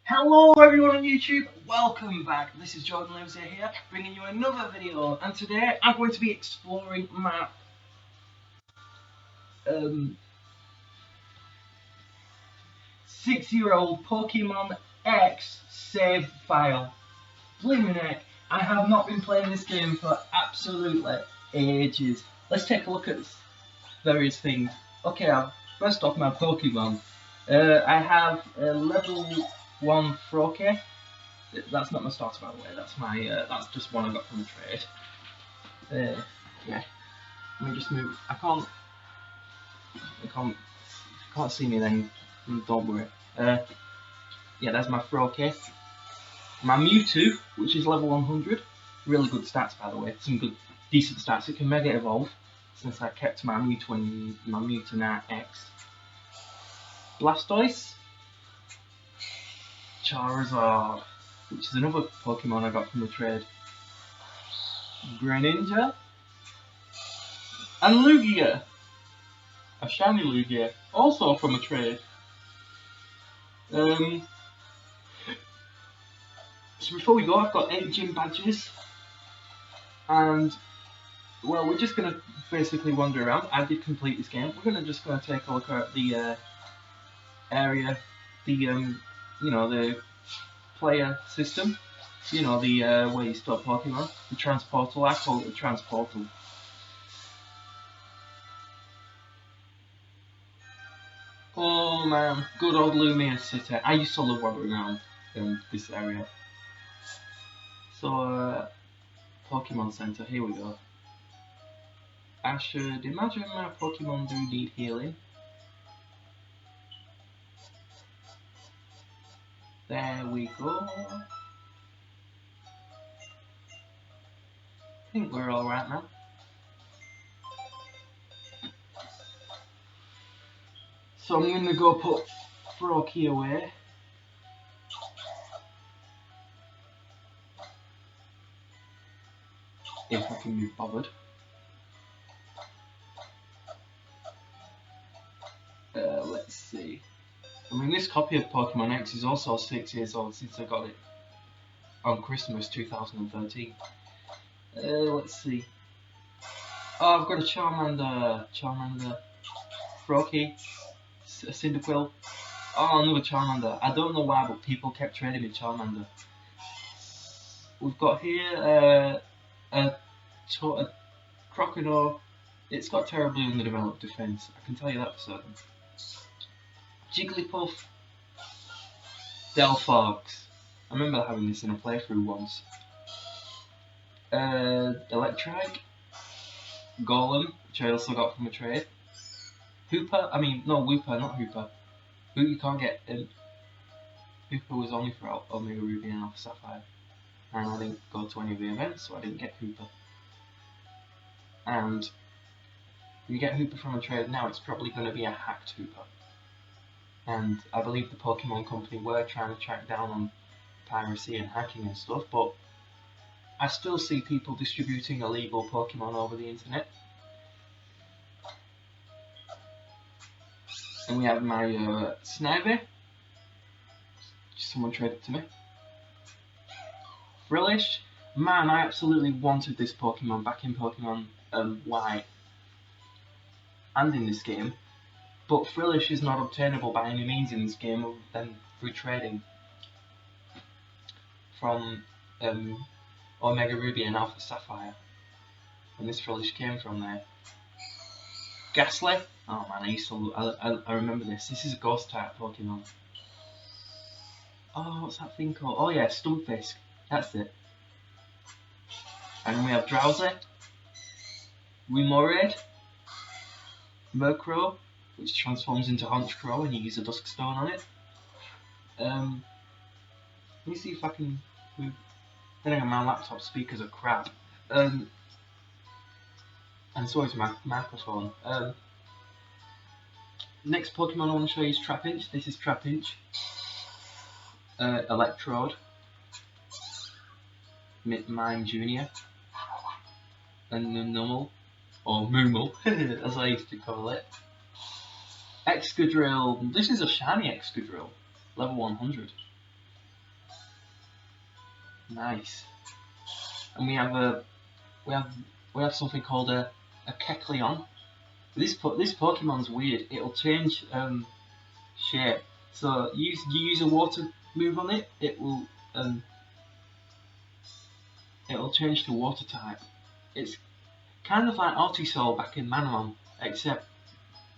Hello everyone on YouTube, welcome back. This is Jordan Lives here, bringing you another video, and today I'm going to be exploring my 6-year-old Pokemon X save file. Blimey heck, I have not been playing this game for absolutely ages. Let's take a look at various things. Okay, first off my Pokemon. I have a level 1 Froakie. That's not my starter, by the way. That's my. That's just one I got from a trade. Yeah. Let me just move. I can't see me then. Don't worry. Yeah, that's my Froakie. My Mewtwo, which is level 100. Really good stats, by the way. Some good, decent stats. It can Mega Evolve, since I kept my Mewtwo and my Mewtwo X. Blastoise. Charizard, which is another Pokemon I got from the trade. Greninja. And Lugia. A shiny Lugia, also from a trade. So before we go, I've got 8 gym badges. And, well, we're just going to basically wander around. I did complete this game. We're just going to take a look at the area, the the player system. The where you store Pokemon. The transportal, I call it the transportal. Oh man, good old Lumia City. I used to love wandering around this area. So, Pokemon Center, here we go. I should imagine my Pokemon do need healing. There we go. I think we're alright now. So I'm gonna go put Froakie away. If I can be bothered. Let's see. I mean, this copy of Pokemon X is also 6 years old since I got it on Christmas 2013. Let's see. Oh, I've got a Charmander, Froakie, a Cyndaquil. Oh, another Charmander. I don't know why, but people kept trading me Charmander. We've got here a Crocodile. It's got terribly underdeveloped defense. I can tell you that for certain. Jigglypuff, Delphox. I remember having this in a playthrough once. Electrike, Golem, which I also got from a trade. Hooper, Wooper, not Hooper. Who you can't get. Hooper was only for Omega Ruby and Alpha Sapphire. And I didn't go to any of the events, so I didn't get Hooper. And if you get Hooper from a trade now, it's probably going to be a hacked Hooper. And I believe the Pokemon Company were trying to track down on piracy and hacking and stuff, but I still see people distributing illegal Pokemon over the internet. And we have my Snivy. Someone traded to me. Frillish. Man, I absolutely wanted this Pokemon back in Pokemon White and in this game. But Frillish is not obtainable by any means in this game other than through trading from Omega Ruby and Alpha Sapphire. And this Frillish came from there. Ghastly. Oh man, I used to. I remember this. This is a ghost type Pokemon. Oh, what's that thing called? Oh yeah, Stunfisk. That's it. And then we have Drowsy, Remoraid, Murkrow, which transforms into Honchkrow and you use a Dusk Stone on it. Let me see if I can move. I think my laptop speakers are crap. And so is my microphone. Next Pokemon I want to show you is Trapinch. This is Trapinch. Electrode. Mime Jr. And Numel. Or Moomal, as I used to call it. Excadrill. This is a shiny Excadrill. Level 100. Nice. And we have something called a Kecleon. This Pokemon's weird. It'll change shape. So you use a water move on it, it'll change to water type. It's kind of like Artisoul back in Manamon, except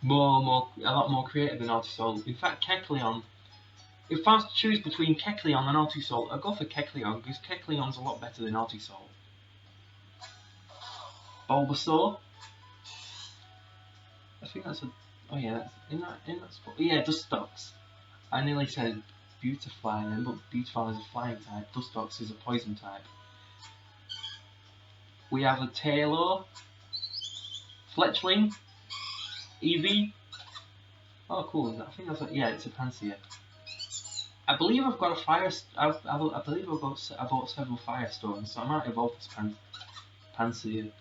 a lot more creative than Artisoul. In fact, Kecleon. If I was to choose between Kecleon and Artisoul, I'd go for Kecleon because Kecleon's a lot better than Artisoul. Bulbasaur. I think that's a. Oh yeah, that's in that spot. Yeah, Dustox. I nearly said Beautifly then, but Beautifly is a flying type. Dustox is a poison type. We have a Tailor, Fletchling, Eevee. Oh, cool. I think that's it's a Pansear. I believe I've got a fire. I believe I bought several Firestones, so I might evolve this Pansear.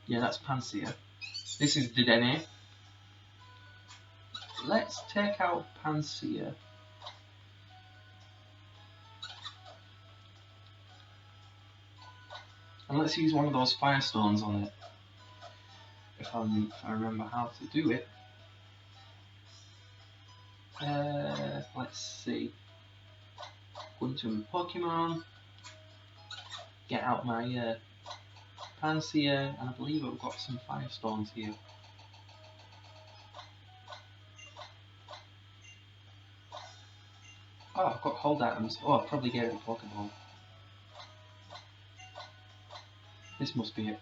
Yeah, that's Pansear. This is Dedenne. Let's take out Pansear. And let's use one of those Firestones on it. If I remember how to do it. Let's see. Go into my Pokemon. Get out my Pansear, and I believe I've got some Firestones here. Oh, I've got hold items. Oh, I probably gave it a Pokeball. This must be it.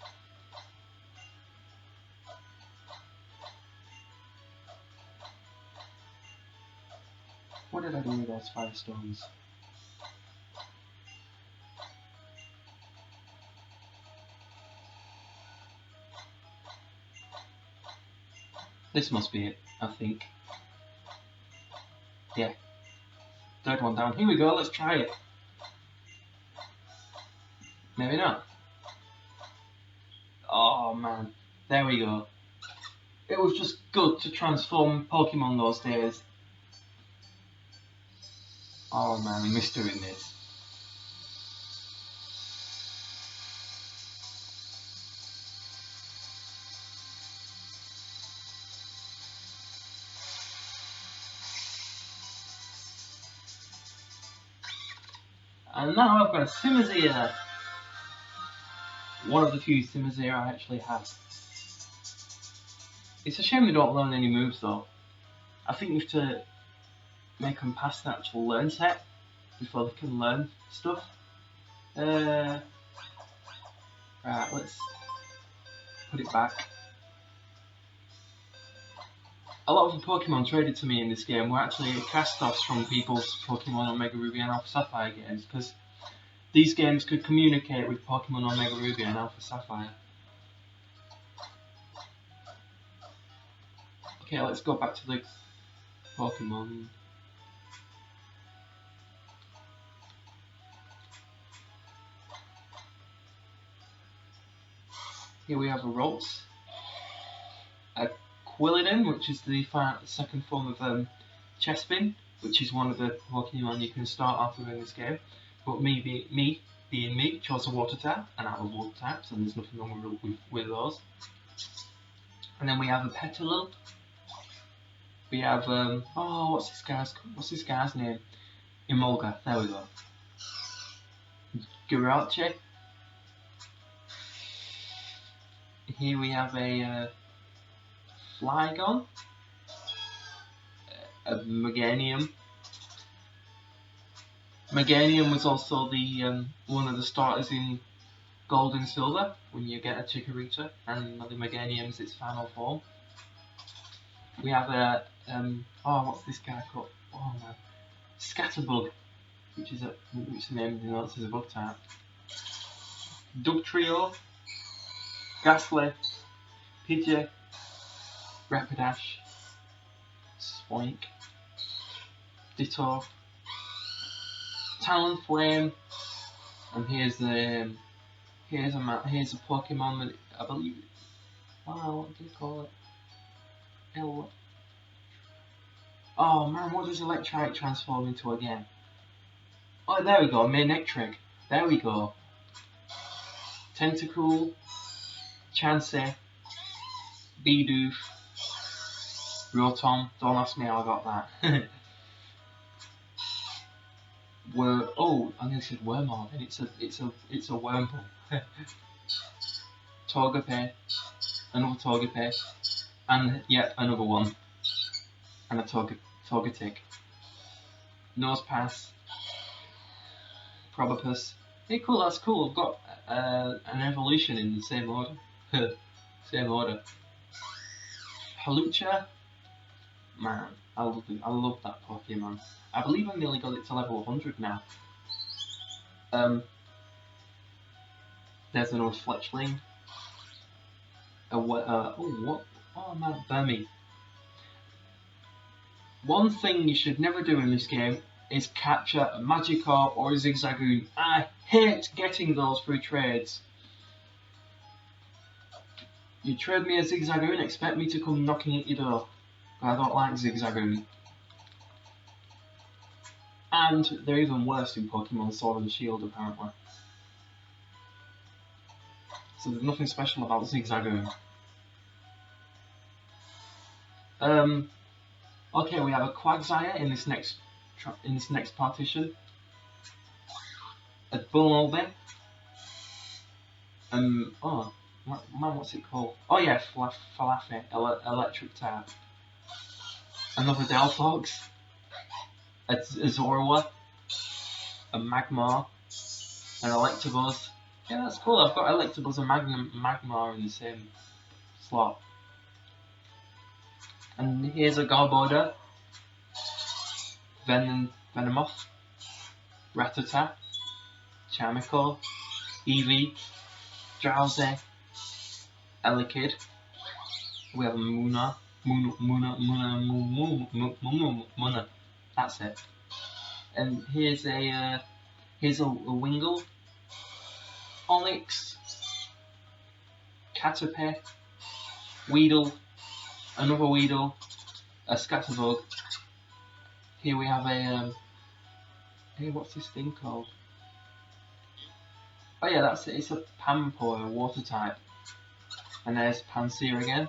What did I do with those Firestones? This must be it, I think. Yeah. Third one down. Here we go, let's try it. Maybe not. Oh man. There we go. It was just good to transform Pokemon those days. Oh man, I miss doing this. And now I've got a Simisear. One of the few Simisear I actually have. It's a shame they don't learn any moves though. I think you have to make them past the actual learn set before they can learn stuff. Right, let's put it back. A lot of the Pokemon traded to me in this game were actually cast-offs from people's Pokemon Omega Ruby and Alpha Sapphire games, because these games could communicate with Pokemon Omega Ruby and Alpha Sapphire. Okay, let's go back to the Pokemon. Here we have a Ralts, a Quilladin, which is the second form of Chespin, which is one of the Pokemon you can start off with in this game. But me being me, chose a Water type, and I love Water types, and there's nothing wrong with those. And then we have a Petilil. We have oh, what's this guy's name? Emolga. There we go. Girache. Here we have a Flygon, a Meganium. Meganium was also the one of the starters in Gold and Silver when you get a Chikorita, and the Meganium's its final form. We have a oh, what's this guy called? Oh man, Scatterbug, which the name denotes as a bug type. Dugtrio, Gastly, Pidgey, Rapidash, Spoink, Ditto, Talonflame, and here's a Pokemon that I believe. Wow, what do you call it? Oh man, what does Electrike transform into again? Oh, there we go, Manectric. There we go. Tentacool, Chansey, Bidoof, Rotom. Don't ask me how I got that. Oh, I nearly said Wormhole, and it's a Wormhole. Togepi, another Togepi, and yet another one, and a Togetic. Nosepass, Probopus. Hey, cool, that's cool. I've got an evolution in the same order. Same order. Halucha. Man, I love that Pokemon. I believe I've nearly got it to level 100 now. There's another Fletchling. Man, Burmy. One thing you should never do in this game is capture a Magikarp or a Zigzagoon. I hate getting those through trades. You trade me a Zigzagoon, expect me to come knocking at your door. But I don't like Zigzagoon. And they're even worse in Pokemon Sword and Shield, apparently. So there's nothing special about Zigzagoon. Okay, we have a Quagsire in this next partition. A Bullnolby. Oh, man, what's it called? Oh yeah, Falafi, electric type. Another Delphox. A Zorua. A Magmar. An Electabuzz. Yeah, that's cool. I've got Electabuzz and Magmar in the same slot. And here's a Garbodor, Venomoth, Rattata, Charmical, Eevee, Drowsy, Elekid. We have a Muna. That's it. And here's a Wingull, Onyx, Caterpie, Weedle, another Weedle, a Scatterbug. Here we have a hey, what's this thing called? Oh yeah, that's it. It's a Panpour, a water type. And there's Pansear again.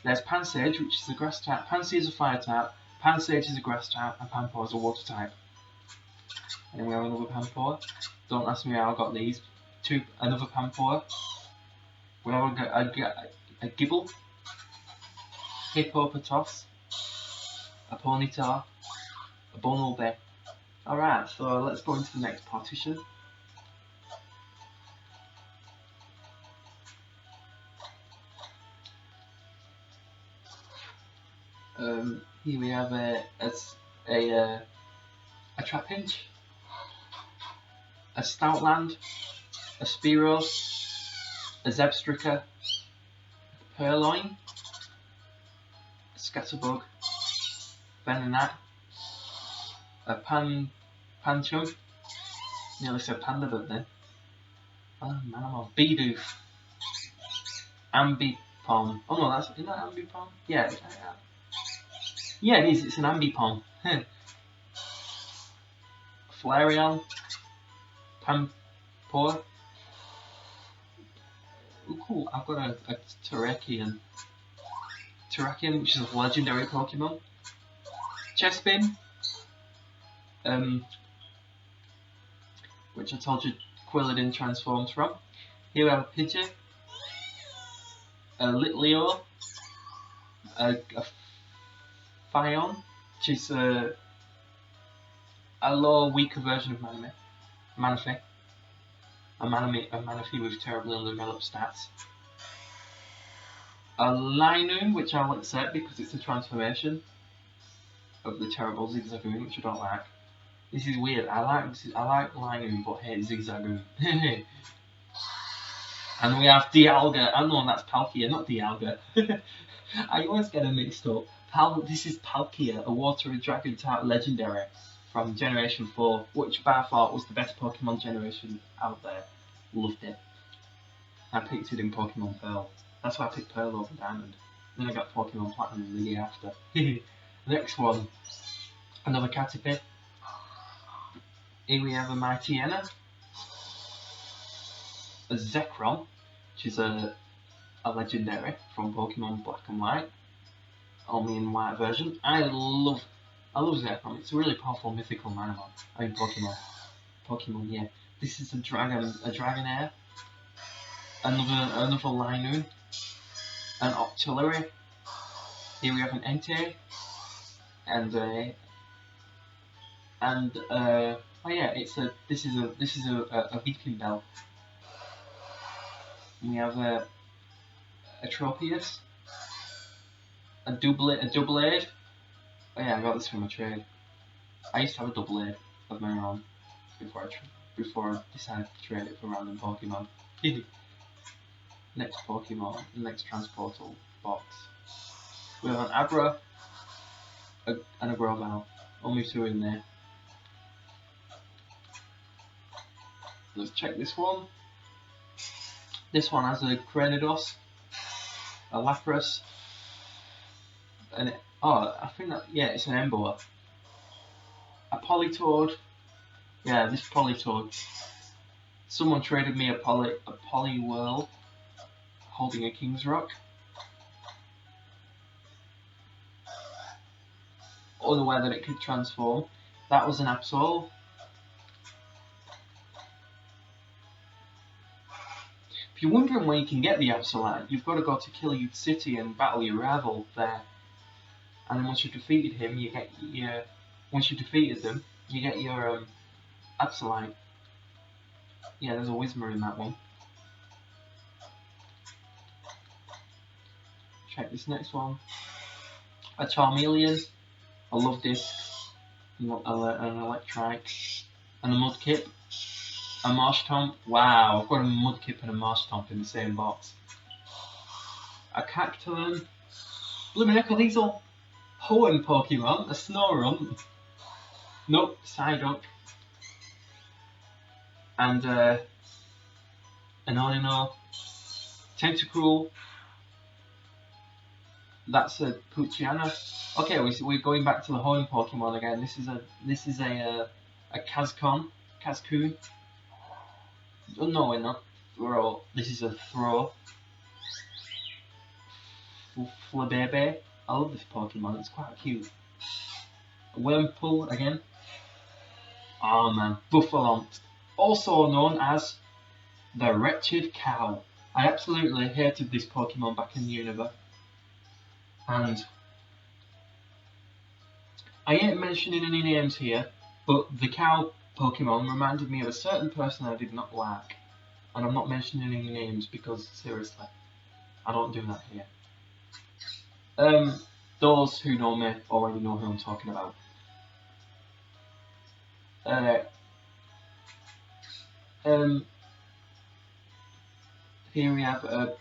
There's Pansage, which is a grass type. Pansear is a fire type. Pansage is a grass type, and Panpour is a water type. And then we have another Panpour. Don't ask me how I got these. Another Panpour. We have a Gibble, Hippopotas, a Ponyta, a Bunnelby. Alright, so let's go into the next partition. Here we have a Trapinch, a Stoutland, a Spearow, a Zebstrika, a Purloin, a Scatterbug, Venonat, a Panchug, nearly said Pandabug then. Oh man, I'm on Bidoof, Ambipom. Oh no, isn't that Ambipom? Yeah. Yeah, it is. It's an Ambipom. Flareon, Panpour. Oh, cool. I've got a Terrakion. Terrakion, which is a legendary Pokemon. Chespin, which I told you Quilladin transforms from. Here we have a Pidgey, a Litleo, a Phione, which is a lower, weaker version of Manaphy. A Manaphy with terribly undeveloped stats. A Linoon, which I'll accept because it's a transformation of the terrible Zigzagoon, which I don't like. This is weird. I like Linoon, but hate Zigzagoon. And we have Dialga. Oh no, that's Palkia, not Dialga. I always get them mixed up. This is Palkia, a water and dragon type legendary from Generation 4, which by far was the best Pokemon generation out there. Loved it. I picked it in Pokemon Pearl. That's why I picked Pearl over Diamond. Then I got Pokemon Platinum the year after. Next one, another Caterpie. Here we have a Mightyena, a Zekrom, which is a legendary from Pokemon Black and White, only in white version. I love Zekrom. It's a really powerful mythical Manamon. I mean Pokemon, yeah. This is a Dragonair, another Linoon, an Octillery. Here we have an Entei, and oh yeah, this is a Weepinbell. We have a Tropius, a Doublade. Oh yeah, I got this from a trade. I used to have a Doublade of my own before I decided to trade it for random Pokemon. Next Pokemon, next Transportal box. We have an Abra and a Grovyle. Only two in there. Let's check this one. This one has a Cranidos, a Lapras, and I think that, yeah, it's an Emboar. A Politoed. Yeah, this Politoed. Someone traded me a Poliwhirl holding a King's Rock. Unaware that it could transform. That was an Absol. If you're wondering where you can get the Absolite, you've got to go to Killyude City and battle your rival there. And then once you've defeated him, you get your... Once you've defeated them, you get your Absolite. Yeah, there's a Whismur in that one. Check this next one. A Charmeleon, a Luvdisc, an Electrike, and a Mudkip. A Marshtomp. Wow, I've got a Mudkip and a Marshtomp in the same box. A Cacturne. Blooming Echo, these are Hoenn Pokemon. A Snorunt. Nope, Psyduck. And an Onino. Tentacruel. That's a Poochyena. Okay, we're going back to the Hoenn Pokemon again. This is a Cascoon. Oh, no, we're not. This is a Throw. Flabebe. I love this Pokemon, it's quite cute. A Wurmple again. Oh man, Buffalont. Also known as the Wretched Cow. I absolutely hated this Pokemon back in Unova. And I ain't mentioning any names here, but the cow Pokemon reminded me of a certain person I did not like. And I'm not mentioning any names because, seriously, I don't do that here. Those who know me already know who I'm talking about. Here we have a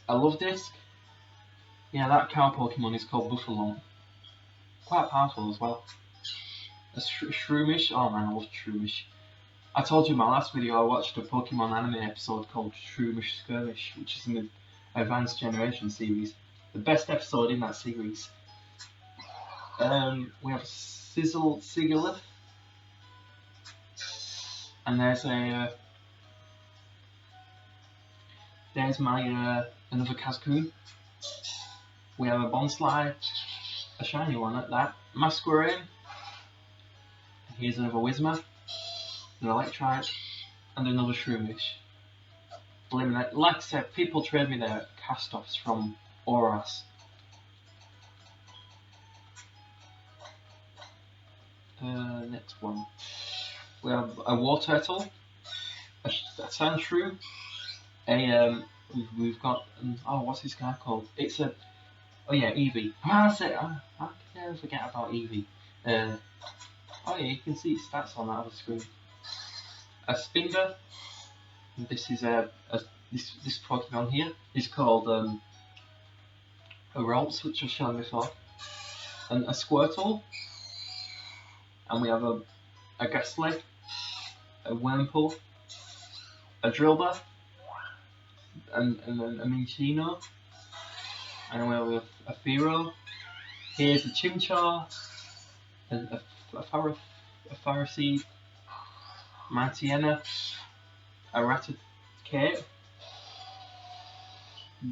Luvdisc. Yeah, that cow Pokemon is called Buffalon. Quite powerful as well. A Shroomish. Oh man, I love Shroomish. I told you in my last video I watched a Pokemon anime episode called Shroomish Skirmish, which is in the Advanced Generation series. The best episode in that series. We have Sigilyph. And there's my another Cascoon. We have a Bonsly, a shiny one at that. Masquerain. Here's another Whismur, an Electrike, and another Shroomish. Like I said, people trade me their cast-offs from Oras. Next one. We have a Wartortle, a Sandshrew, we've got, what's this guy called? It's a, oh yeah, Eevee. How can I forget about Eevee? Oh yeah, you can see its stats on that other screen. A Spinder. This is this Pokemon here is called a Ralts, which I've shown before, and a Squirtle, and we have a Gastly, a Wurmple, a Drillbur, and a Minccino, and we have a Fearow. Here's a Chimchar, a Ferroseed, Mantiana, a Raticate,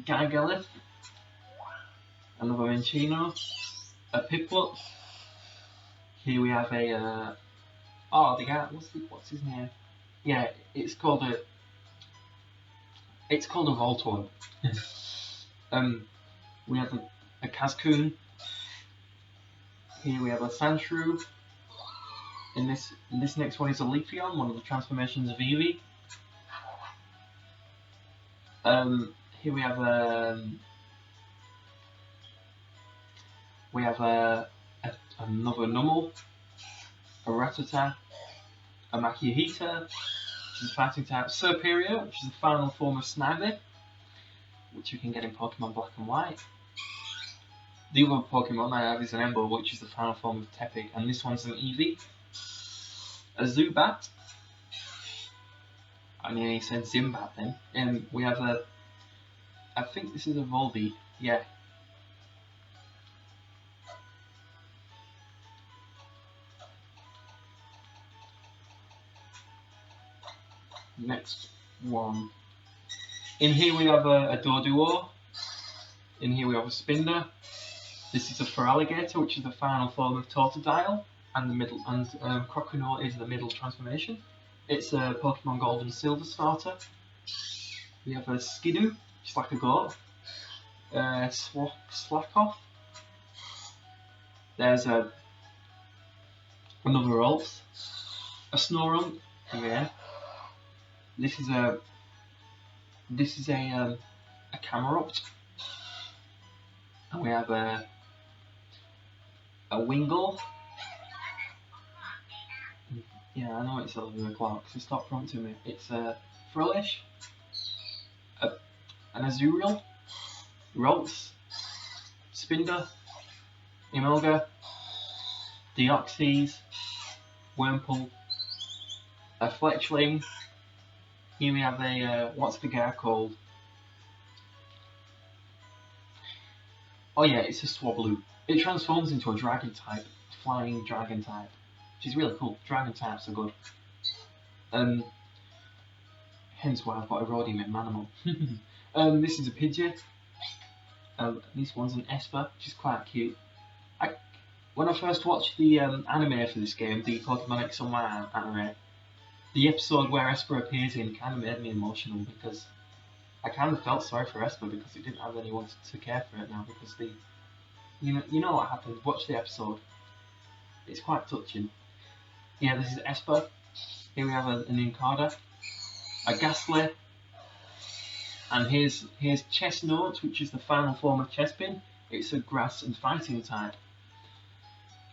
Gigalith, another Minchino, a Piplup. Here we have a the guy. What's his name? Yeah, it's called a Voltorb. We have a Cascoon. Here we have a Sandshrew. In this next one is a Leafeon, one of the transformations of Eevee. Here we have another Numel, a Rattata, a Makuhita, which is a fighting type, Serperior, which is the final form of Snivy, which you can get in Pokemon Black and White. The other Pokemon I have is an Embo, which is the final form of Tepig, and this one's an Eevee. A Zubat. I mean, he said Zimbat then. And we have I think this is a Volbeat, yeah. Next one. In here we have a Doduo. In here we have a Spinda. This is a Feraligatr, which is the final form of Totodile, and Croconaw is the middle transformation. It's a Pokemon Gold and Silver starter. We have a Skidoo, which is like a goat. Slackoff. There's another Rolf. A Snorunt again. This is a Camerupt. And we have a Wingull. Yeah, I know it's 11 o'clock, so stop prompting me. It's a Frillish, an Azurill, Ralts, Spinda, Emolga, Deoxys, Wurmple, a Fletchling. Here we have a, what's the guy called? Oh yeah, it's a Swablu. It transforms into a dragon type, flying dragon type, which is really cool. Dragon types are good. Hence why I've got a Rhodium in Manimal. This is a Pidgey. This one's an Esper, which is quite cute. When I first watched the anime for this game, the Pokemon X and Y anime, the episode where Esper appears in kind of made me emotional because I kind of felt sorry for Esper because it didn't have anyone to care for it now because you know what happened. Watch the episode. It's quite touching. Yeah, this is Esper. Here we have an Incada, a Ghastly, and here's Chestnut, which is the final form of Chespin. It's a grass and fighting type.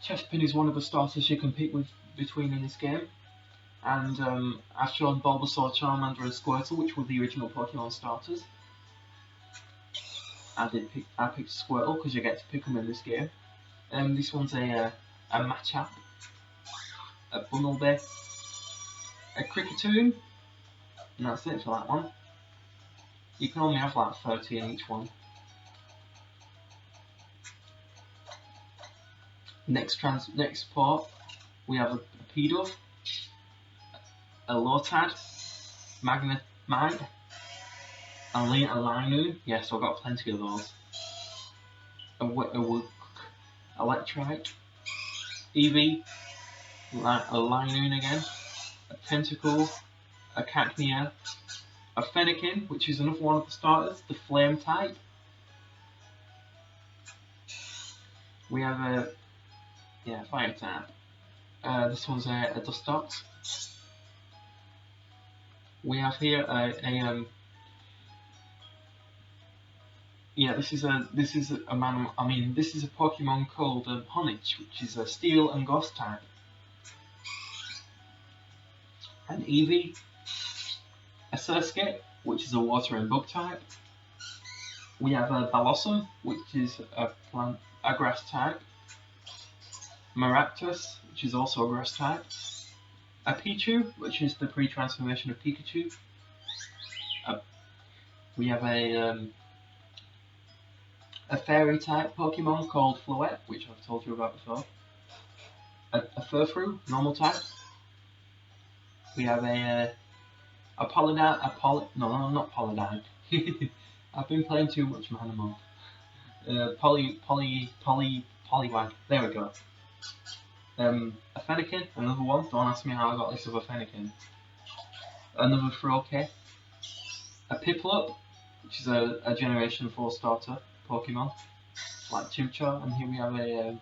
Chespin is one of the starters you can pick between in this game. And I've shown Bulbasaur, Charmander and Squirtle, which were the original Pokemon starters. I picked Squirtle because you get to pick them in this game. This one's a Machop, a Bunnelby, a Kricketune, and that's it for that one. You can only have like 30 in each one. Next port, we have a Pidove, a Lotad, Magnemite, a Linoon. Yes, I've got plenty of those. A Electrike, Eevee, a Linoon again, a Tentacle, a Cacnea, a Fennekin, which is another one of the starters, the Flame type. We have a Fire type. This one's a Dustox. We have here this is a Pokemon called Honich, which is a Steel and Ghost type. An Eevee, a Surskit, which is a Water and Bug type. We have a Bellossom, which is a grass type. Maractus, which is also a grass type. A Pichu, which is the pre-transformation of Pikachu. We have a fairy type Pokemon called Floette, which I've told you about before. A Furfrou, normal type. We have a Apollodine, no, not Polydine. I've been playing too much Manamon. Poliwag. There we go. A Fennekin, another one. Don't ask me how I got this of a Fennekin. Another Froakie. A Piplup, which is a Generation 4 starter Pokemon, like Chimchar, and here we have a.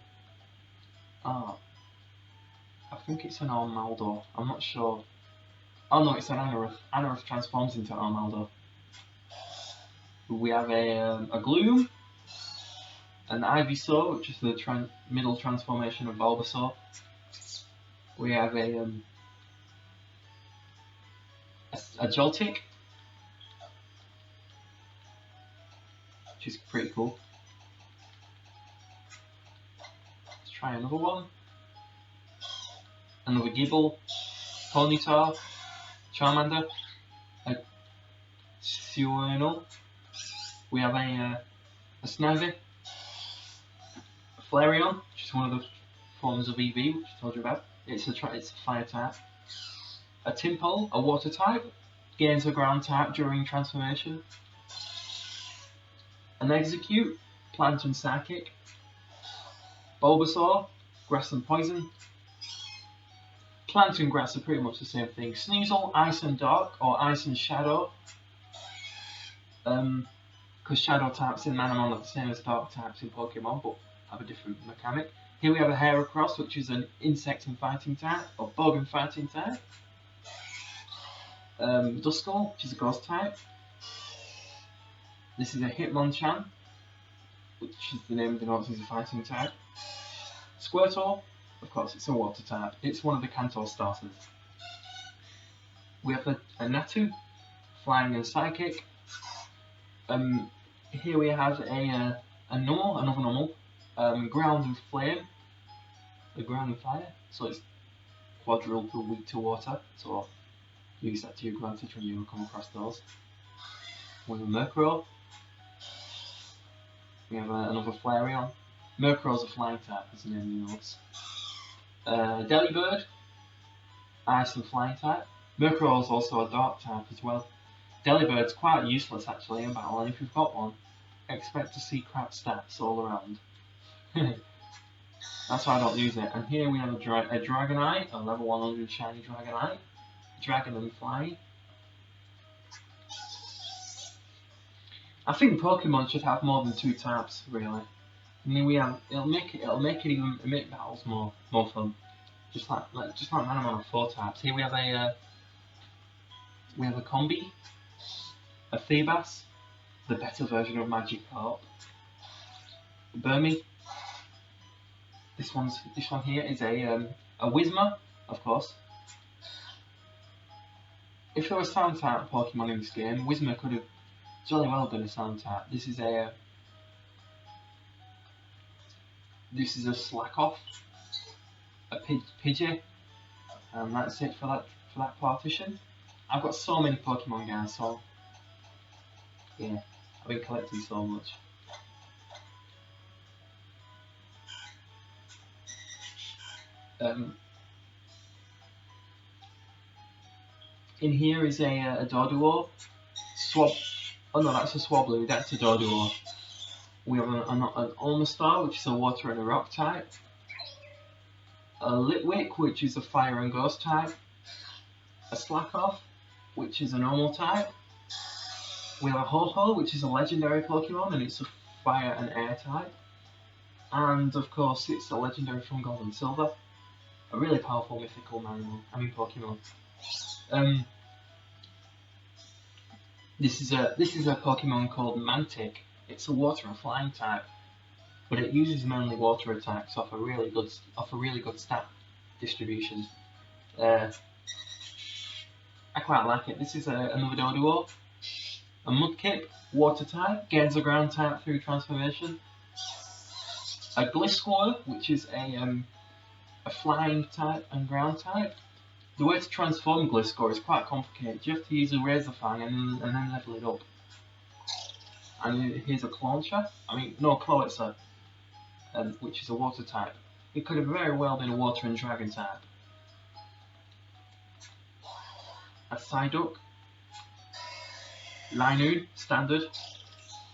I think it's an Armaldo. I'm not sure. Oh no, it's an Anorith. Anorith transforms into Armaldo. We have a Gloom, an Ivysaur, which is the middle transformation of Bulbasaur. We have a Joltik, which is pretty cool. Let's try another one. Another Gible, Ponyta, Charmander, a Suernal. We have a Snivy, a Flareon, which is one of the forms of EV, which I told you about. It's a fire type. A Tympole, a water type, gains a ground type during transformation. An Execute, plant and psychic. Bulbasaur, grass and poison. Plant and grass are pretty much the same thing. Sneasel, ice and dark, or ice and shadow. Because shadow types in Manamon are the same as dark types in Pokemon, but have a different mechanic. Here we have a Heracross, which is an insect and fighting type, or bug and fighting type. Duskull, which is a ghost type. This is a Hitmonchan, which is the name denotes as a fighting type. Squirtle, of course, it's a water type. It's one of the Kanto starters. We have a Natu, flying and psychic. Here we have another normal, ground and flame, the ground and fire. So it's quadruple weak to water. So use that to your advantage when you come across those. We have a Murkrow. We have another Flareon. Murkrow's a flying type, as the name denotes. Delibird, ice and flying type. Murkrow is also a dark type as well. Delibird's quite useless actually in battle, and if you've got one, expect to see crap stats all around. That's why I don't use it. And here we have a Dragonite, a level 100 shiny Dragonite. Dragon and flying. I think Pokemon should have more than 2 types, really. And then we have it'll make battles more fun. Just like Manamon have 4 types. Here we have a Combi, a Feebas, the better version of Magikarp, Burmy. This one here is a Whismur, of course. If there was sound type Pokemon in this game, Whismur could have jolly well been a sound type. This is a Slakoth, a Pidgey, and that's it for that partition. I've got so many Pokemon, guys, so yeah, I've been collecting so much. In here is a Doduo. Oh no, that's a Swablu, that's a Doduo. We have an Omastar, which is a water and a rock type. A Litwick, which is a fire and ghost type. A Slakoth, which is a normal type. We have a Ho-Oh, which is a legendary Pokemon, and it's a fire and air type. And of course, it's a legendary from Gold and Silver. A really powerful mythical Pokemon. This is a Pokemon called Mantic. It's a water and flying type, but it uses mainly water attacks off a really good stat distribution. I quite like it. This is another Doduo. A Mudkip, water type, gains a ground type through transformation. A Gliscor, which is a flying type and ground type. The way to transform Gliscor is quite complicated. You have to use a Razor Fang and then level it up. And here's a Clauncher. Clotzer, which is a water type. It could have very well been a water and dragon type. a Psyduck, Linoon, standard,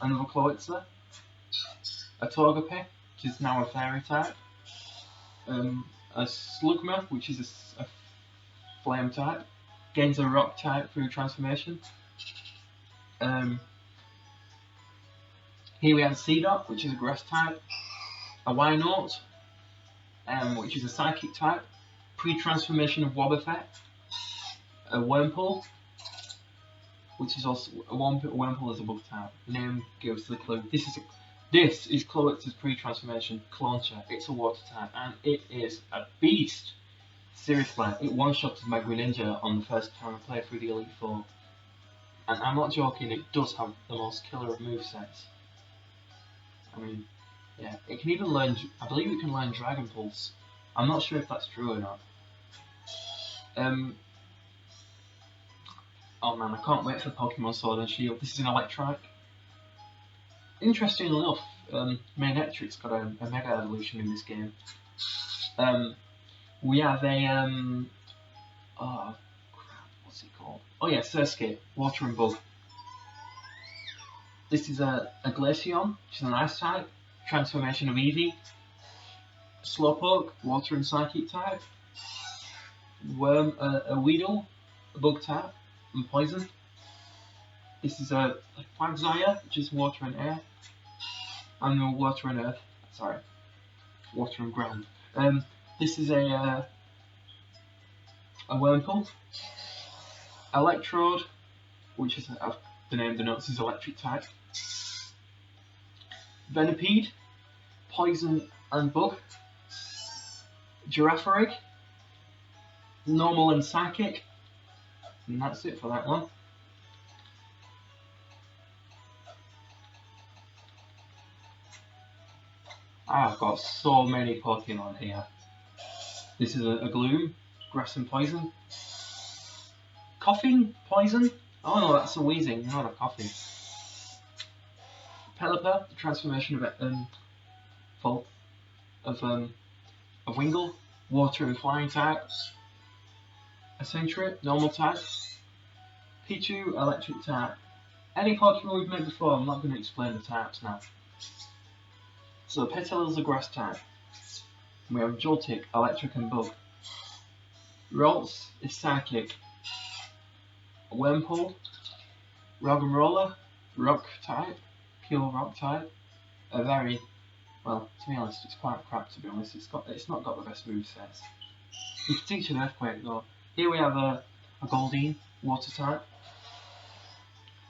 another Clawitzer, a Togepi, which is now a Fairy type, a Slugma, which is a Flame type, gains a Rock type through transformation. Here we have Seedot, which is a Grass type, a Wynaut, which is a Psychic type, pre-transformation of Wobbuffet, a Wurmple, which is also a Wurmple is a bug type. The name gives the clue. This is Clawitzer's pre-transformation Clauncher. It's a water type and it is a beast. Seriously, it one-shotted my Greninja on the first time I played through the Elite Four. And I'm not joking, it does have the most killer of movesets. I mean, yeah, it can even learn, I believe it can learn Dragon Pulse. I'm not sure if that's true or not. Oh man, I can't wait for Pokemon Sword and Shield. This is an Electrike. Interestingly enough, Manectric's got a Mega Evolution in this game. We have a, oh crap, what's it called? Oh yeah, Surskit, Water and Bug. This is a Glaceon, which is an Ice type, transformation of Eevee. Slowpoke, Water and Psychic type. A Weedle, a Bug type, and Poison. This is a Quagsire, which is Water and Air. And Water and Earth, sorry, Water and Ground. This is a Wurmple. Electrode, which is, the name denotes, is Electric type. Venipede, Poison and Bug. Girafarig, Normal and Psychic. And that's it for that one. I've got so many Pokemon here. This is a Gloom, Grass and Poison. Coughing, Poison. Oh no, that's a Wheezing, not a Coughing. Pelipper, the transformation of Wingull, Water and Flying type. A Sentret, Normal type. Pichu, Electric type. Any Pokemon we've met before, I'm not going to explain the types now. So Petalilla's a Grass type. We have Joltik, Electric and Bug. Ralts is Psychic. Wurmple, Roggenrola, Rock type, pure Rock type. A very, well, to be honest, it's quite crap to be honest. It's not got the best movesets. You can teach an Earthquake though. Here we have a Goldeen, Water type.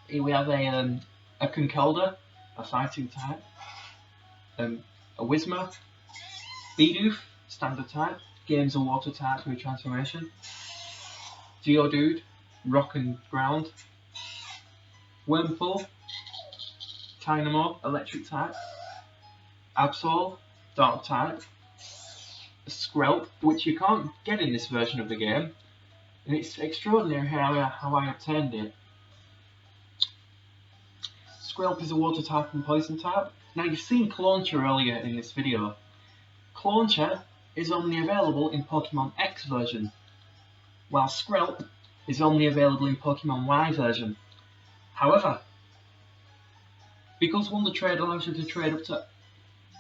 Here we have a Conkeldurr, a Fighting type. A Whismur, Bidoof, Standard type, gains a Water type through transformation. Geodude, Rock and Ground. Wurmple, Tynamo, Electric type. Absol, Dark type. Skrelp, which you can't get in this version of the game, and it's extraordinary how I obtained it. Skrelp is a Water type and Poison type. Now you've seen Clauncher earlier in this video. Clauncher is only available in Pokemon X version, while Skrelp is only available in Pokemon Y version. However, because Wonder Trade allows you to trade up to,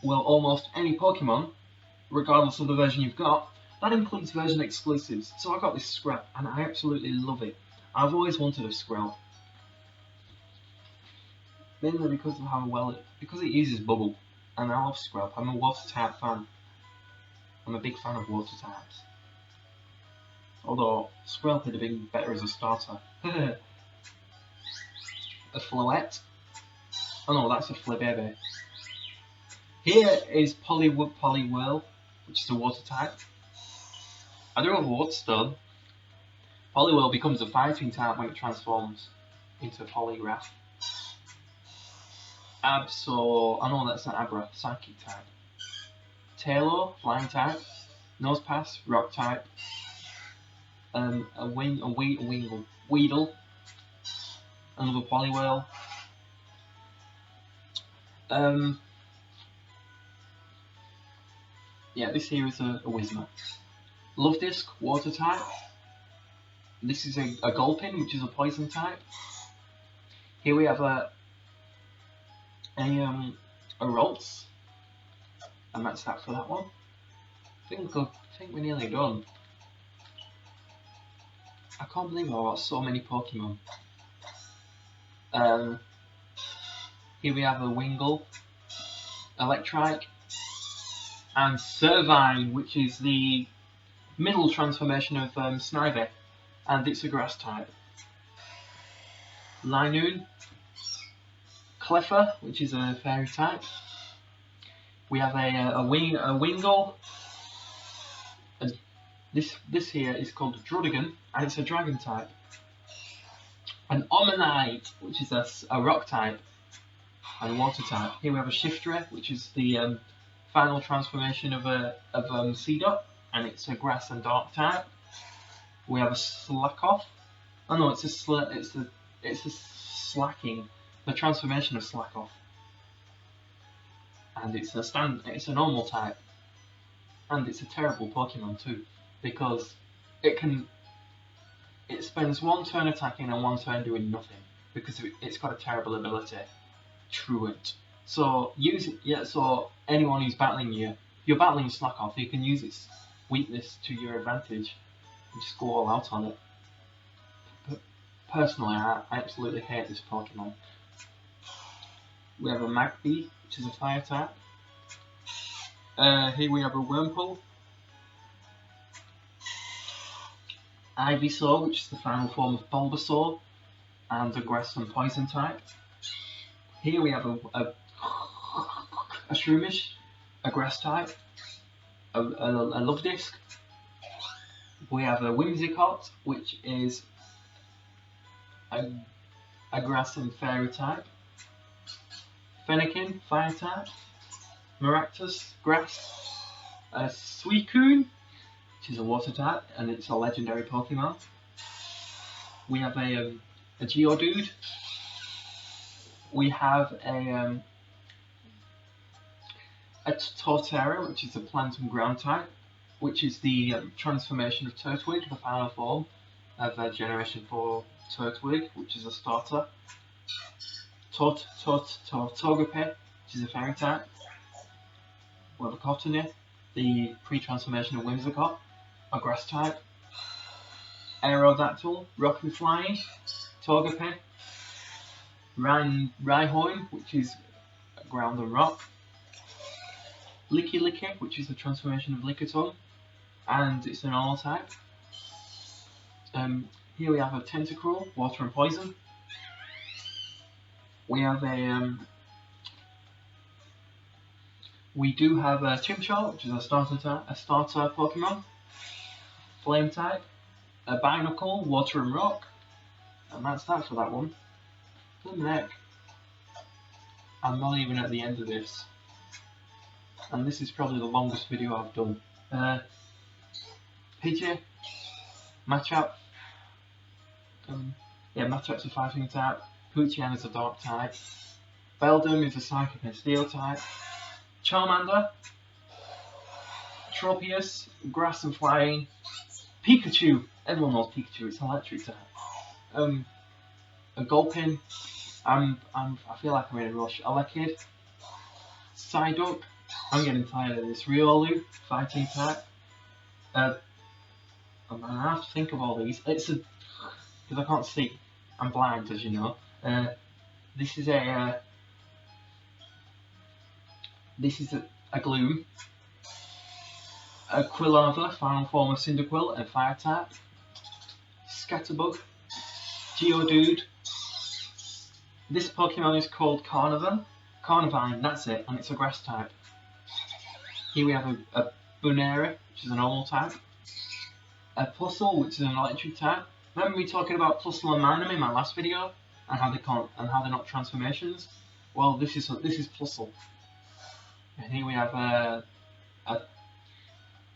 well, almost any Pokemon, regardless of the version you've got, that includes version exclusives. So I got this Skrelp and I absolutely love it. I've always wanted a Skrelp. Mainly because of how because it uses Bubble, and I love Skrelp. I'm a Water type fan. I'm a big fan of Water types. Although Skrelp would have been better as a starter. A Floette. Oh no, that's a Flabébé. Here is Poliwhirl, which is a Water type. I do have a Water Stone. Poliwhirl becomes a Fighting type when it transforms into Poliwrath. Absol, I know that's an Abra, Psychic type. Taillow, Flying type. Nosepass, Rock type. A Weedle. Another Poliwhirl. Yeah, this here is a Whismur. Love Disc, Water type. This is a Gulpin, which is a poison type. Here we have a Ralts, and that's that for that one. I think we're nearly done. I can't believe I got so many Pokemon. Here we have a Wingull, Electrike, and Servine, which is the middle transformation of Snivy, and it's a grass type. Linoon, Cleffa, which is a fairy type. We have a Wingull. This here is called Druddigon, and it's a dragon type. An Omanyte, which is a rock type and water type. Here we have a Shiftry, which is the final transformation of Seedot, and it's a grass and dark type. We have a Slakoth. Oh no, it's a Slacking, the transformation of Slakoth, and it's a normal type, and it's a terrible Pokemon too, because it spends one turn attacking and one turn doing nothing, because it's got a terrible ability, Truant. So so anyone who's battling you, if you're battling Slakoth, you can use its weakness to your advantage and just go all out on it. But personally, I absolutely hate this Pokemon. We have a Magby, which is a fire type. Here we have a Wurmple, Ivysaur, which is the final form of Bulbasaur, and a grass and poison type. Here we have a Shroomish, a grass type, a Luvdisc. We have a Whimsicott, which is a grass and fairy type. Fennekin, fire type. Maractus, grass. A Suicune, which is a water type, and it's a legendary Pokemon. We have a Geodude. We have a Torterra, which is a plant and ground type, which is the transformation of Turtwig, the final form of Generation 4 Turtwig, which is a starter. Togepi, which is a fairy type. We have a Cottonee, the pre-transformation of Whimsicott, a grass type. Aerodactyl, rock and flying. Togepi. Rhyhorn, which is ground and rock. Licky, which is the transformation of Lickitung, and it's an all type. Here we have a Tentacruel, water and poison. We have we do have a Chimchar, which is a starter Pokemon, flame type. A Binacle, water and rock, and that's that for that one. Heck, I'm not even at the end of this, and this is probably the longest video I've done. Pidgey, Machop. Machop's a fighting type. Poochyen is a dark type. Beldum is a psychic and steel type. Charmander, Tropius, grass and flying. Pikachu, everyone knows Pikachu, it's an electric type. A Gulpin, I feel like I'm in a rush. Elekid, Psyduck, I'm getting tired of this. Riolu, fighting type. I have to think of all these. Because I can't see. I'm blind, as you know. This is a Gloom. A Quilava, final form of Cyndaquil and fire type. Scatterbug. Geodude. This Pokemon is called Carnivine, that's it, and it's a grass type. Here we have a Bunera, which is a normal type. A Plusle, which is an electric type. Remember me talking about Plusle and Minun in my last video, and how they're not transformations? Well, this is Plusle. And here we have a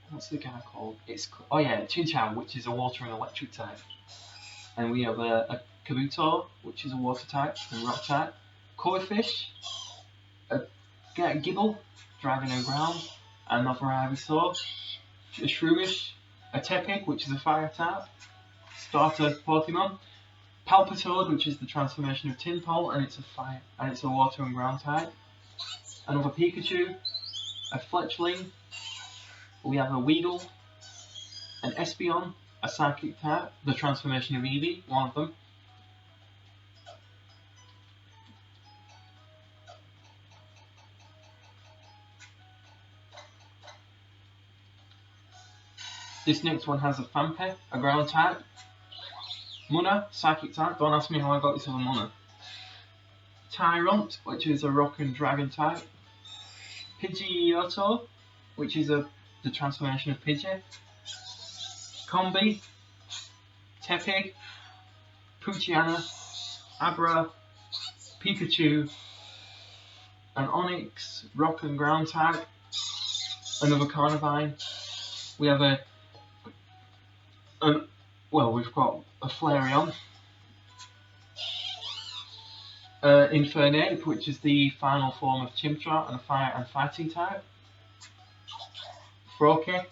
what's the guy called? Chinchou, which is a water and electric type. And we have a Kabuto, which is a water type and rock type. Corphish, a Gibble, driving on ground, another Ivysaur, a Shroomish, a Tepig, which is a fire type, starter Pokemon. Palpitoad, which is the transformation of Tinpole, and it's a fire, and it's a water and ground type. Another Pikachu, a Fletchling. We have a Weedle, an Espeon, a Psychic type, the transformation of Eevee, one of them. This next one has a Fampe, a ground type. Munna, Psychic type. Don't ask me how I got this other Munna. Tyrunt, which is a Rock and Dragon type. Pidgeotto, which is the transformation of Pidgey. Combi, Tepig, Poochyena, Abra, Pikachu, an Onix, Rock and Ground type. Another Carnivine. We have we've got a Flareon, Infernape, which is the final form of Chimchar and a fire and fighting type, Froakie,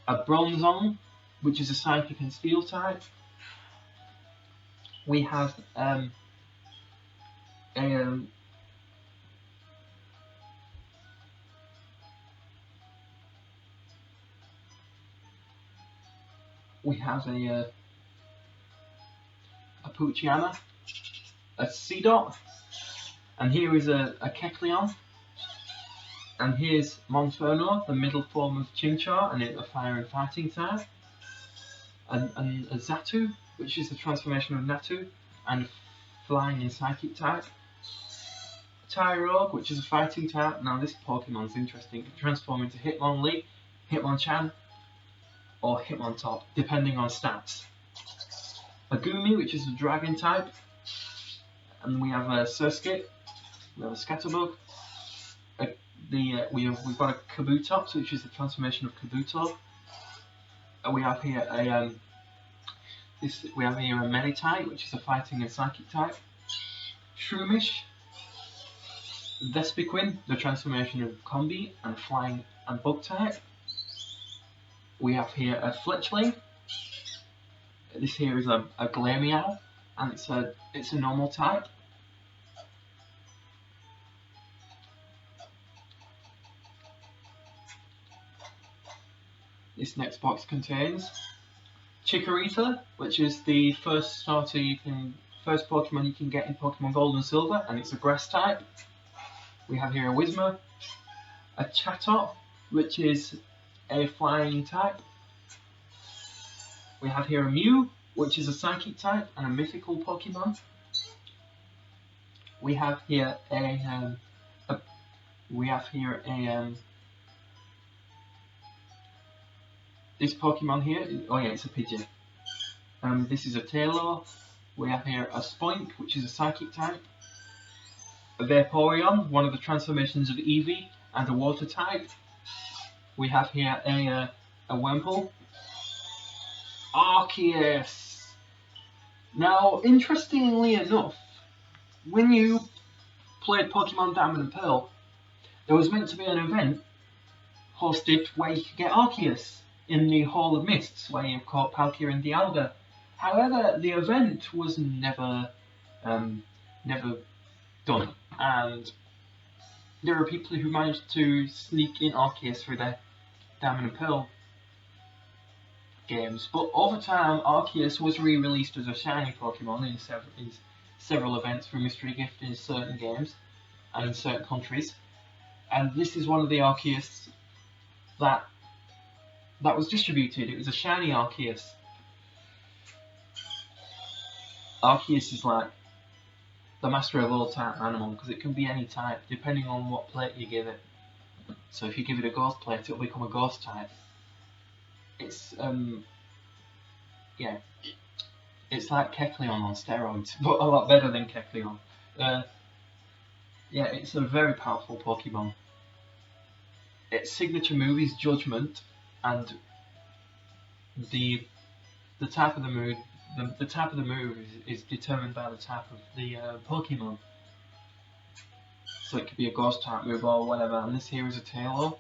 a Bronzong, which is a psychic and steel type. We have a Poochyena, a Seedot, and here is a Kecleon, and here's Monferno, the middle form of Chimchar, and it's a fire and fighting type, and a Xatu, which is the transformation of Natu, and flying and psychic type. Tyrogue, which is a fighting type. Now this Pokemon's interesting. It can transform into Hitmonlee, Hitmonchan, or Hitmontop, depending on stats. A Goomy, which is a dragon type, and we have a Surskit, we have a Scatterbug. We've got a Kabutops, which is the transformation of Kabuto. We have here a Meditite, which is a fighting and psychic type. Shroomish, Vespiquen, the transformation of Combi and flying and bug type. We have here a Fletchling. This here is a Glameow, and it's a normal type. This next box contains Chikorita, which is the first Pokemon you can get in Pokemon Gold and Silver, and it's a grass type. We have here a Whismur, a Chatot, which is a flying type. We have here a Mew, which is a psychic type and a mythical Pokemon. We have here this Pokemon here. Oh yeah, it's a Pidgey. This is a Tailor. We have here a Spoink, which is a psychic type. A Vaporeon, one of the transformations of Eevee, and a water type. We have here a Wurmple. Arceus. Now, interestingly enough, when you played Pokemon Diamond and Pearl, there was meant to be an event hosted where you could get Arceus in the Hall of Mists, where you caught Palkia and Dialga. However, the event was never done, and there are people who managed to sneak in Arceus through their Diamond and Pearl games. But over time, Arceus was re-released as a shiny Pokemon in several events through Mystery Gift in certain games and in certain countries. And this is one of the Arceus that was distributed. It was a shiny Arceus. Arceus is like the master of all type animal, because it can be any type depending on what plate you give it. So if you give it a ghost plate, it'll become a ghost type. It's it's like Kecleon on steroids, but a lot better than Kecleon. It's a very powerful Pokemon. Its signature move is Judgment, and the type of the move is determined by the type of the Pokemon. So it could be a ghost type move or whatever. And this here is a Tailor.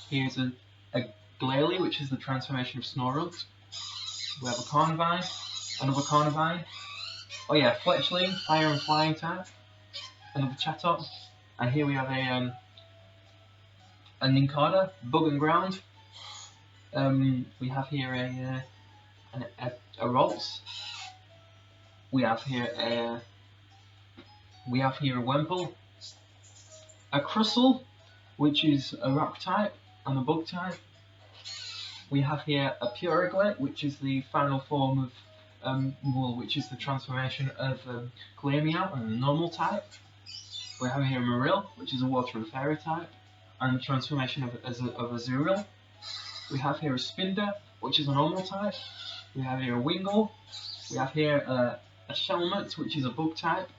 Here's a Glalie, which is the transformation of Snorunt. We have a Carnivine, another Carnivine. Oh yeah, Fletchling, Fire and Flying type, another Chatot. And here we have a Nincada, Bug and Ground. We have here a Ralts. We have here a Wemple, a Crustle, which is a Rock type and a Bug type. We have here a Puriglet, which is the final form of which is the transformation of Glameow and a normal type. We have here a Marill, which is a Water and Fairy type, and the transformation of Azurill. We have here a Spinder, which is a normal type. We have here a Wingull. We have here a Shelmet, which is a Bug type.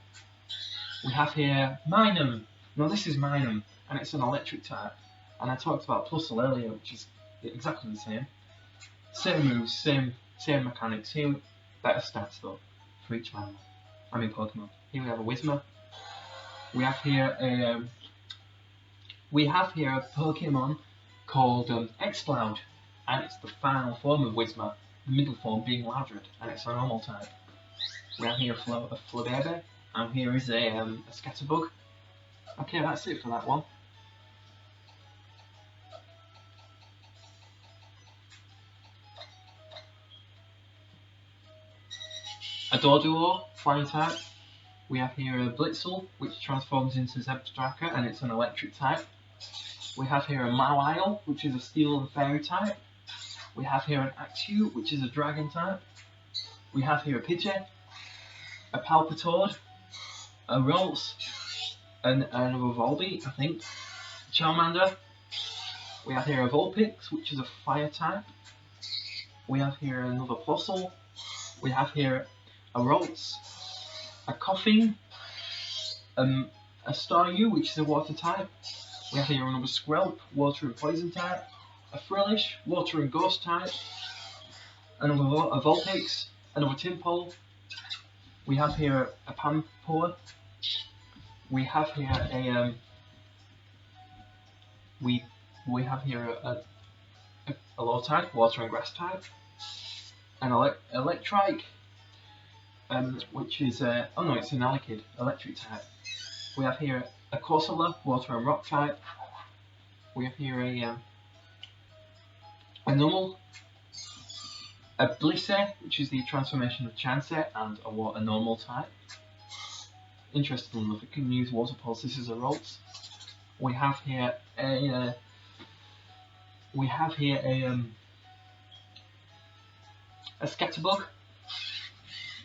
We have here Minun. Now this is Minun, and it's an electric type. And I talked about Plusle earlier, which is exactly the same. Same moves, same mechanics. Here, better stats though, for each mammal. Pokemon. Here we have a Whismur. We have here a Pokemon called Exploud, and it's the final form of Whismur, the middle form being Loudred, and it's a normal type. We have here a Flabébé, and here is a Scatterbug. Okay, that's it for that one. A Doduo, Flying type. We have here a Blitzel, which transforms into Zebstrika, and it's an electric type. We have here a Mawile, which is a Steel and Fairy type. We have here an Axew, which is a Dragon type. We have here a Pidgey, a Palpitoad, a Ralts, and a Volbeat, I think. Charmander. We have here a Vulpix, which is a Fire type. We have here another Plusle. We have here a Ralts, a Koffing, a Staryu, which is a Water type. We have here another Skrelp, Water and Poison type. A Frillish, Water and Ghost type. Another a Vulpix, another Tympole. We have here a Panpour. We have here a we have here a low type, Water and Grass type. An Electrike, which is oh no, it's an Elekid, electric type. We have here a Corsola, Water and Rock type. We have here a Numel, a Blissey, which is the transformation of Chansey and a normal type. Interesting enough, it can use Water Pulses as a Ralts. We have here a Scatterbug,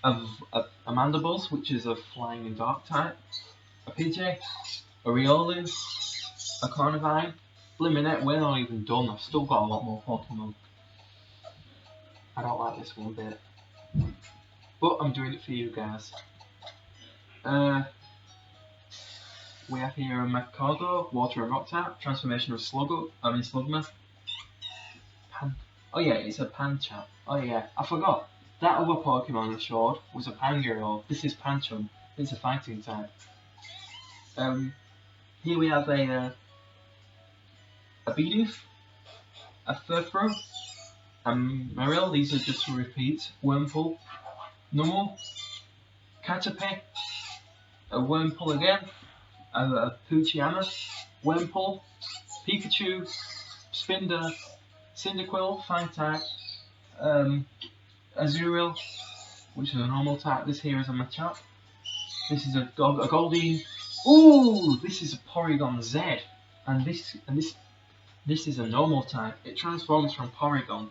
a Mandibles, which is a Flying and Dark type, a Pidgey, a Riolu, a Carnivine. Blimey, we're not even done. I've still got a lot more Pokemon. I don't like this one bit, but I'm doing it for you guys. We have here a Magcargo, Water and Rock type, transformation of Slugma. Oh yeah, it's a Pancham. Oh yeah, I forgot. That other Pokemon I showed was a Pangirl. This is Pancham. It's a fighting type. Here we have a Bidoof, a Furfrou, a Marill. These are just repeats. Wurmple, Numel, Caterpie, a Wurmple again, a Poochyena, Wurmple, Pikachu, Spinder, Cyndaquil, Fire type, Azurill, which is a normal type. This here is a Machop. This is a Goldeen. Ooh, this is a Porygon Z, and this is a normal type. It transforms from Porygon,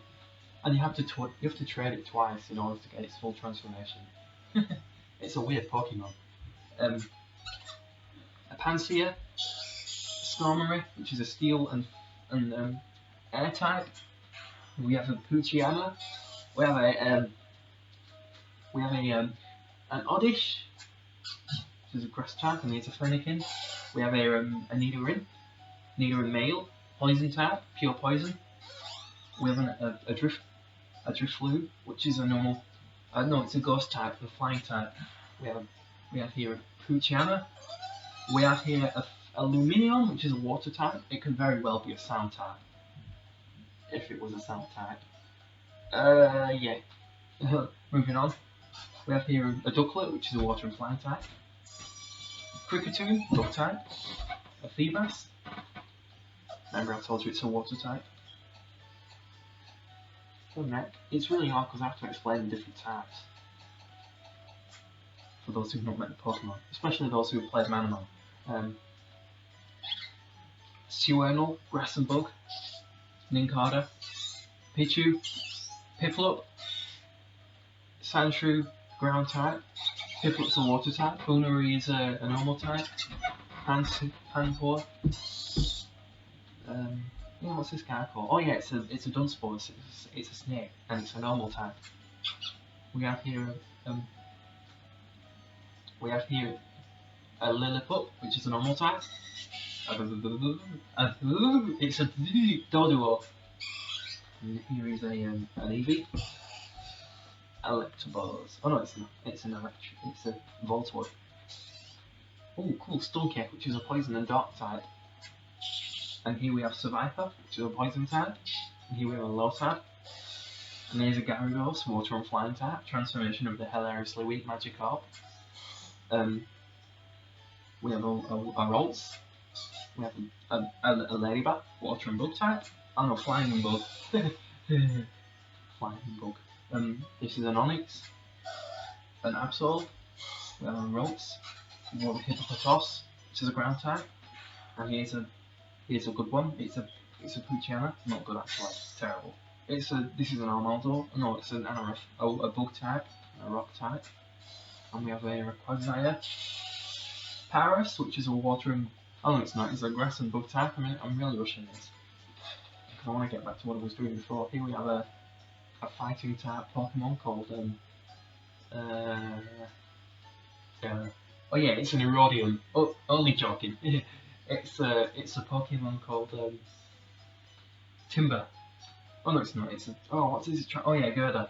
and you have to trade it twice in order to get its full transformation. It's a weird Pokemon. A Pansear, Skarmory, which is a Steel and Air type. We have a Poochyena. We have an Oddish, which is a Grass type, and it's a Fennekin. We have a Nidoran male, Poison type, pure poison. We have a Drifloon, which is a normal. No, it's a Ghost type, the Flying type. We have here a Poochyena. We have here a Lumineon, which is a Water type. It can very well be a Sound type, if it was a Sound type. Yeah. Moving on, we have here a Ducklet, which is a water and flying type. Kricketune, Duck type. A Feebas. Remember I told you it's a water type. Neck. It's really hard because I have to explain the different types. For those who've not met the Pokemon, especially those who've played Manamon. Suernal, Grass and Bug. Nincada. Pichu. Piplup. Sandshrew, ground type. Piplup's a water type. Funari is a normal type. Panpour. Yeah, what's this guy called? Oh yeah, it's a Dunsparce. It's a snake, and it's a normal type. We have here a Lillipup, which is a normal type. It's a Doduo. And here is an Eevee. Electabuzz. Oh no, it's not. It's a Voltorb. Oh, cool. Stunkick, which is a poison and dark type. And here we have Survivor, which is a poison type. And here we have a low type. And here's a Gyarados, water and flying type. Transformation of the hilariously weak Magikarp. We have a Ralts. We have a Ladybug, water and bug type. And a flying bug. Flying bug. This is an Onix. An Absol. We have a Ralts. We have a Hippopotas, which is a ground type. And here's a good one. It's a Poochyena. Not good actually. It's terrible. This is an Armaldo. No, it's an Anorith. A bug type, a rock type. And we have a Quagsire. Paris, which is a water and oh no, it's not. It's a grass and bug type. I'm really rushing this because I want to get back to what I was doing before. Here we have a fighting type Pokemon called oh yeah, it's an Erodium. Oh, only joking. It's a Pokemon called Timber. Oh no, it's not. What's this? Oh yeah, Gerda.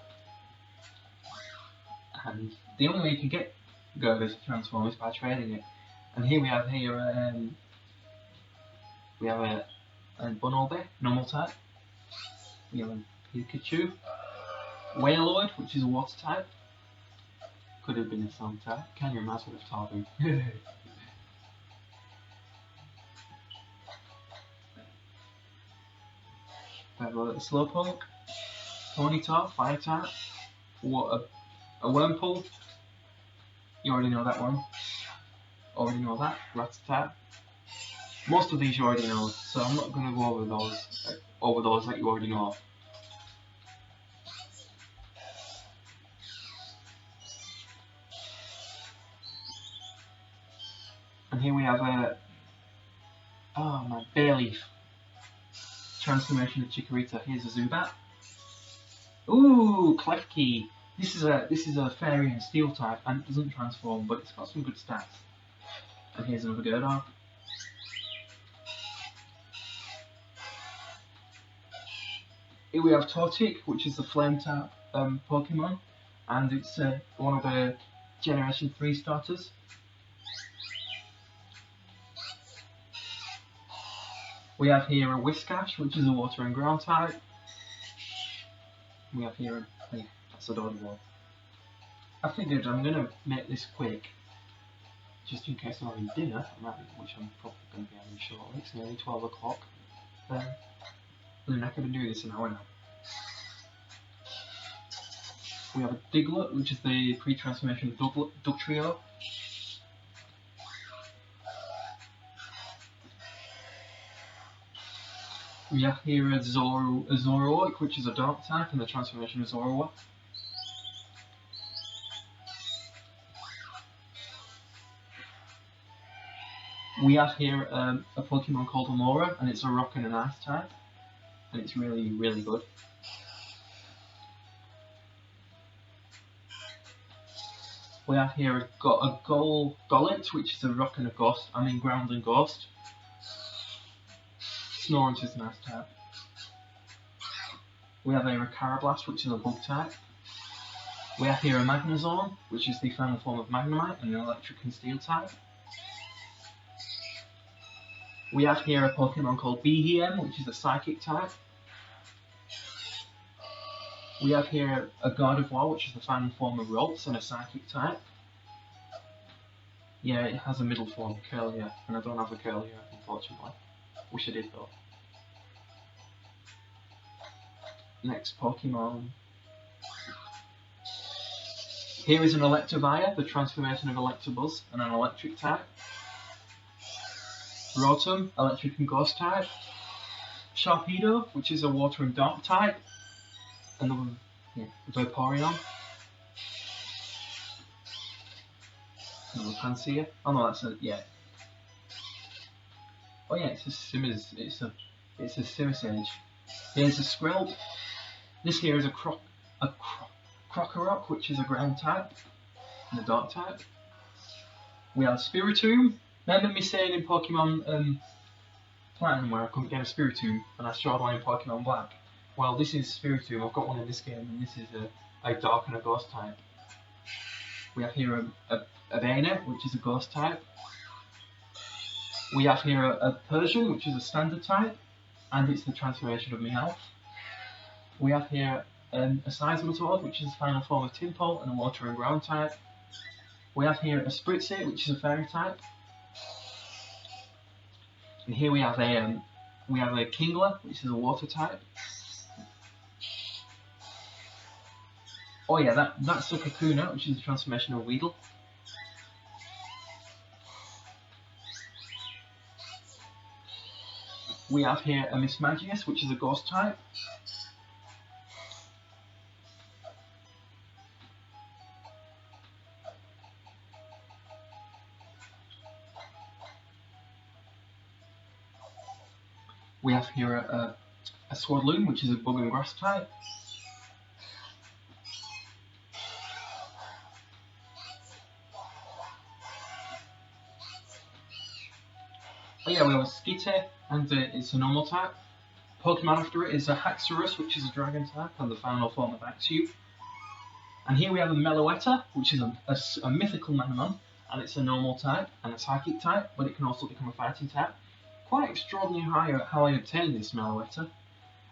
And the only way you can get Gerda to transform is by trading it. And here we have a Bunnelby, normal type. We have a Pikachu, Wailord, which is a water type. Could have been a song type. Can you imagine if talking? We have a Slowpoke, Ponyta, fire type. What a Wurmple. You already know that one. Already know that. Rattata. Most of these you already know, so I'm not going to go over those that you already know. And here we have Bayleaf. Transformation of Chikorita. Here's a Zubat. Ooh, Klefki. This is a fairy and steel type, and it doesn't transform, but it's got some good stats. And here's another Gerdar. Here we have Torchic, which is the flame type Pokemon, and it's one of the Generation 3 starters. We have here a Whiscash, which is a water and ground type. We have here that's adorable. I figured I'm going to make this quick, just in case I'm having dinner, which I'm probably going to be having shortly. It's nearly 12 o'clock. I'm not going to do this an hour now. We have a Diglett, which is the pre-transformation of Dugtrio. We have here a Zoroark, which is a dark type, and the transformation of Zoroark. We have here a Pokemon called Amora, and it's a rock and an ice type, and it's really, really good. We have here a Golett, which is a rock and a ghost, ground and ghost. Snorunt is an ice type. We have a Carablast, which is a bug type. We have here a Magnezone, which is the final form of Magnemite and an electric and steel type. We have here a Pokemon called Behem, which is a psychic type. We have here a God of War, which is the final form of Ralts and a psychic type. Yeah, it has a middle form, Kirlia, and I don't have a Kirlia, unfortunately. Wish I did though. Next Pokemon. Here is an Electivire, the transformation of Electabuzz, and an electric type. Rotom, electric and ghost type. Sharpedo, which is a water and dark type. Another Vaporeon. Another Pansear. Oh no, that's a Oh yeah, it's a Simisage. Here's a Squirrel. This here is a Krokorok, which is a ground type and a dark type. We have Spiritomb. Remember me saying in Pokemon Platinum where I couldn't get a Spiritomb and I showed one in Pokemon Black? Well, this is Spiritomb. I've got one in this game, and this is a dark and a ghost type. We have here a Bayonet, which is a ghost type. We have here a Persian, which is a standard type, and it's the transformation of Meowth. We have here a Seismitoad, which is the final form of Tympole and a water and ground type. We have here a Spritzee, which is a fairy type. And here we have a Kingler, which is a water type. Oh yeah, that's a Kakuna, which is the transformation of Weedle. We have here a Mismagius, which is a ghost type. We have here a Swadloon, which is a bug and grass type. Oh yeah, we have a Skitty, and it's a normal type. Pokemon after it is a Haxorus, which is a dragon type, and the final form of Axew. And here we have a Meloetta, which is a mythical Manamon, and it's a normal type and a psychic type, but it can also become a fighting type. Quite extraordinary how I obtained this Meloetta.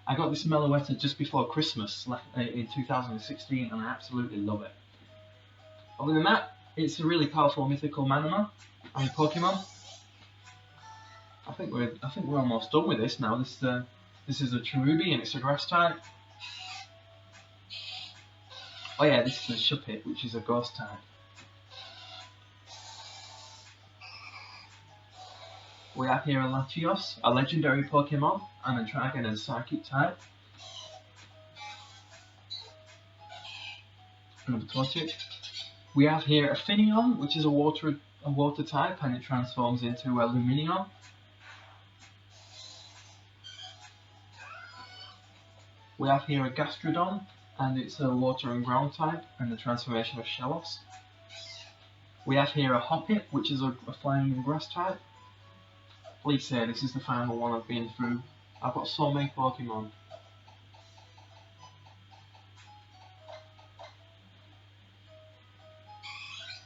I got this Meloetta just before Christmas in 2016, and I absolutely love it. Other than that, it's a really powerful mythical Manamon and Pokemon. I think we're almost done with this now. This is a Cherubi and it's a grass type. Oh yeah, this is a Shuppet, which is a ghost type. We have here a Latios, a legendary Pokemon, and a dragon and a psychic type. Another Torchic. We have here a Finneon, which is a water type, and it transforms into a Lumineon. We have here a Gastrodon, and it's a water and ground type, and the transformation of Shellos. We have here a Hoppip, which is a flying and grass type. Please say this is the final one I've been through. I've got so many Pokemon.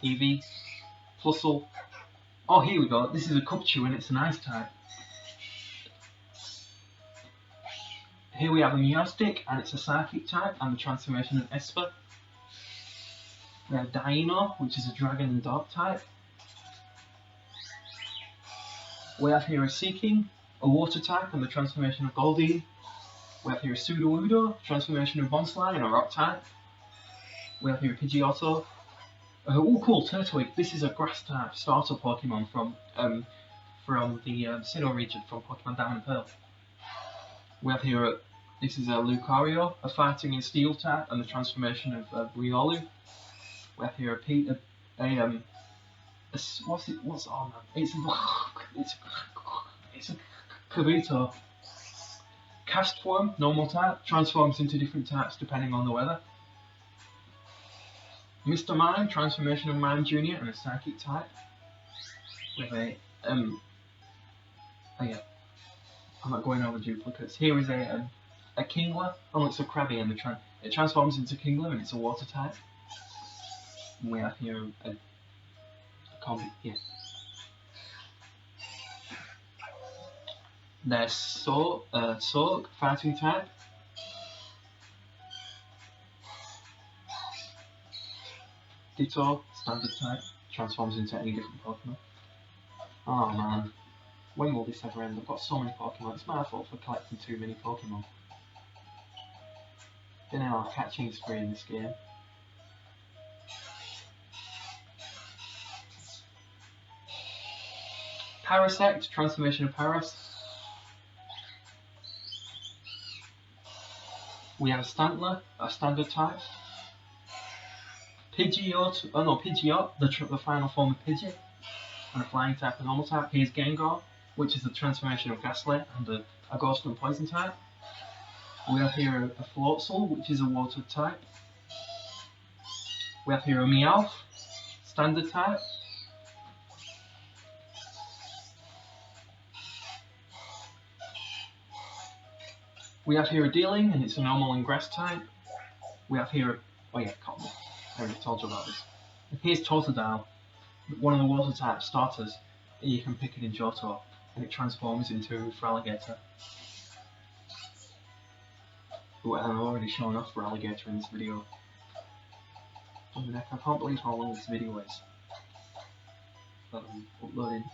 Eevee, Plusle. Oh, here we go. This is a Cubchoo and it's an ice type. Here we have a Meowstic and it's a psychic type and the transformation of Esper. We have Dino, which is a dragon and dark type. We have here a Seaking, a water type and the transformation of Goldeen. We have here a Sudowoodo, transformation of Bonsly and a rock type. We have here a Pidgeotto. Oh cool, Turtwig. This is a grass type starter Pokemon from the Sinnoh region from Pokemon Diamond and Pearl. We have here this is a Lucario, a fighting and steel type and the transformation of Riolu. We have here it's a Kabuto. Castform, normal type, transforms into different types depending on the weather. Mr. Mime, transformation of Mime Jr. and a psychic type. With a oh yeah, I'm not going over duplicates. Here is a Kingler. Oh, it's a Krabby, and it transforms into Kingler, and it's a water type. And we have here a combi. Yeah. There's Sork, fighting type. Ditto, standard type, transforms into any different Pokemon. Oh man, when will this ever end? I've got so many Pokemon, it's my fault for collecting too many Pokemon. Been on a catching spree in this game. Parasect, transformation of Paras. We have a Stantler, a standard type. Pidgeot, oh no, Pidgeot, the final form of Pidgey, and a flying type and normal type. Here's Gengar, which is the transformation of Gastly and a ghost and poison type. We have here a Floatzel, which is a water type. We have here a Meowth, standard type. We have here a Dealing, and it's a normal and grass type. We have here a, oh yeah, Cotton. I already told you about this. Here's Totodile, one of the water type starters. You can pick it in Johto, and it transforms into Feraligatr. Ooh, and I've already shown off Feraligatr in this video. Oh, the neck, I can't believe how long this video is that I'm uploading.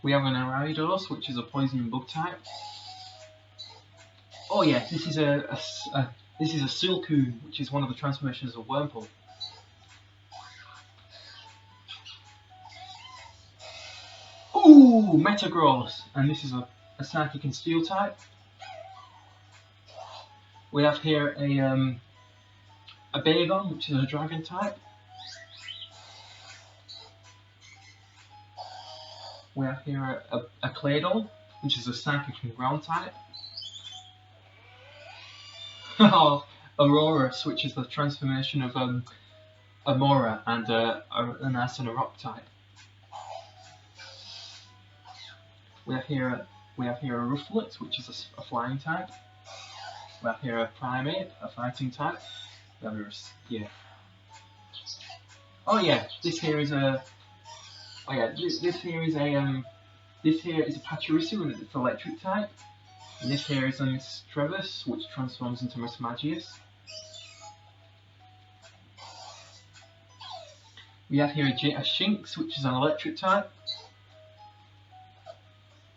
We have an Ariados, which is a poison and bug type. Oh yeah, this is a Silcoon, which is one of the transformations of Wurmple. Ooh, Metagross, and this is a Psychic and Steel type. We have here a Bagon, which is a Dragon type. We have here a Claydol, which is a Psychic and Ground type. Aurorus, which is the transformation of Amora and an Ice and a Rock type. We have here a Rufflet, which is a flying type. We have here a Primate, a fighting type. We have here oh yeah, this here is a this here is a Pachirisu, and it's electric type. And this here is a Miss Trevis, which transforms into Miss Magius. We have here a Shinx, which is an electric type.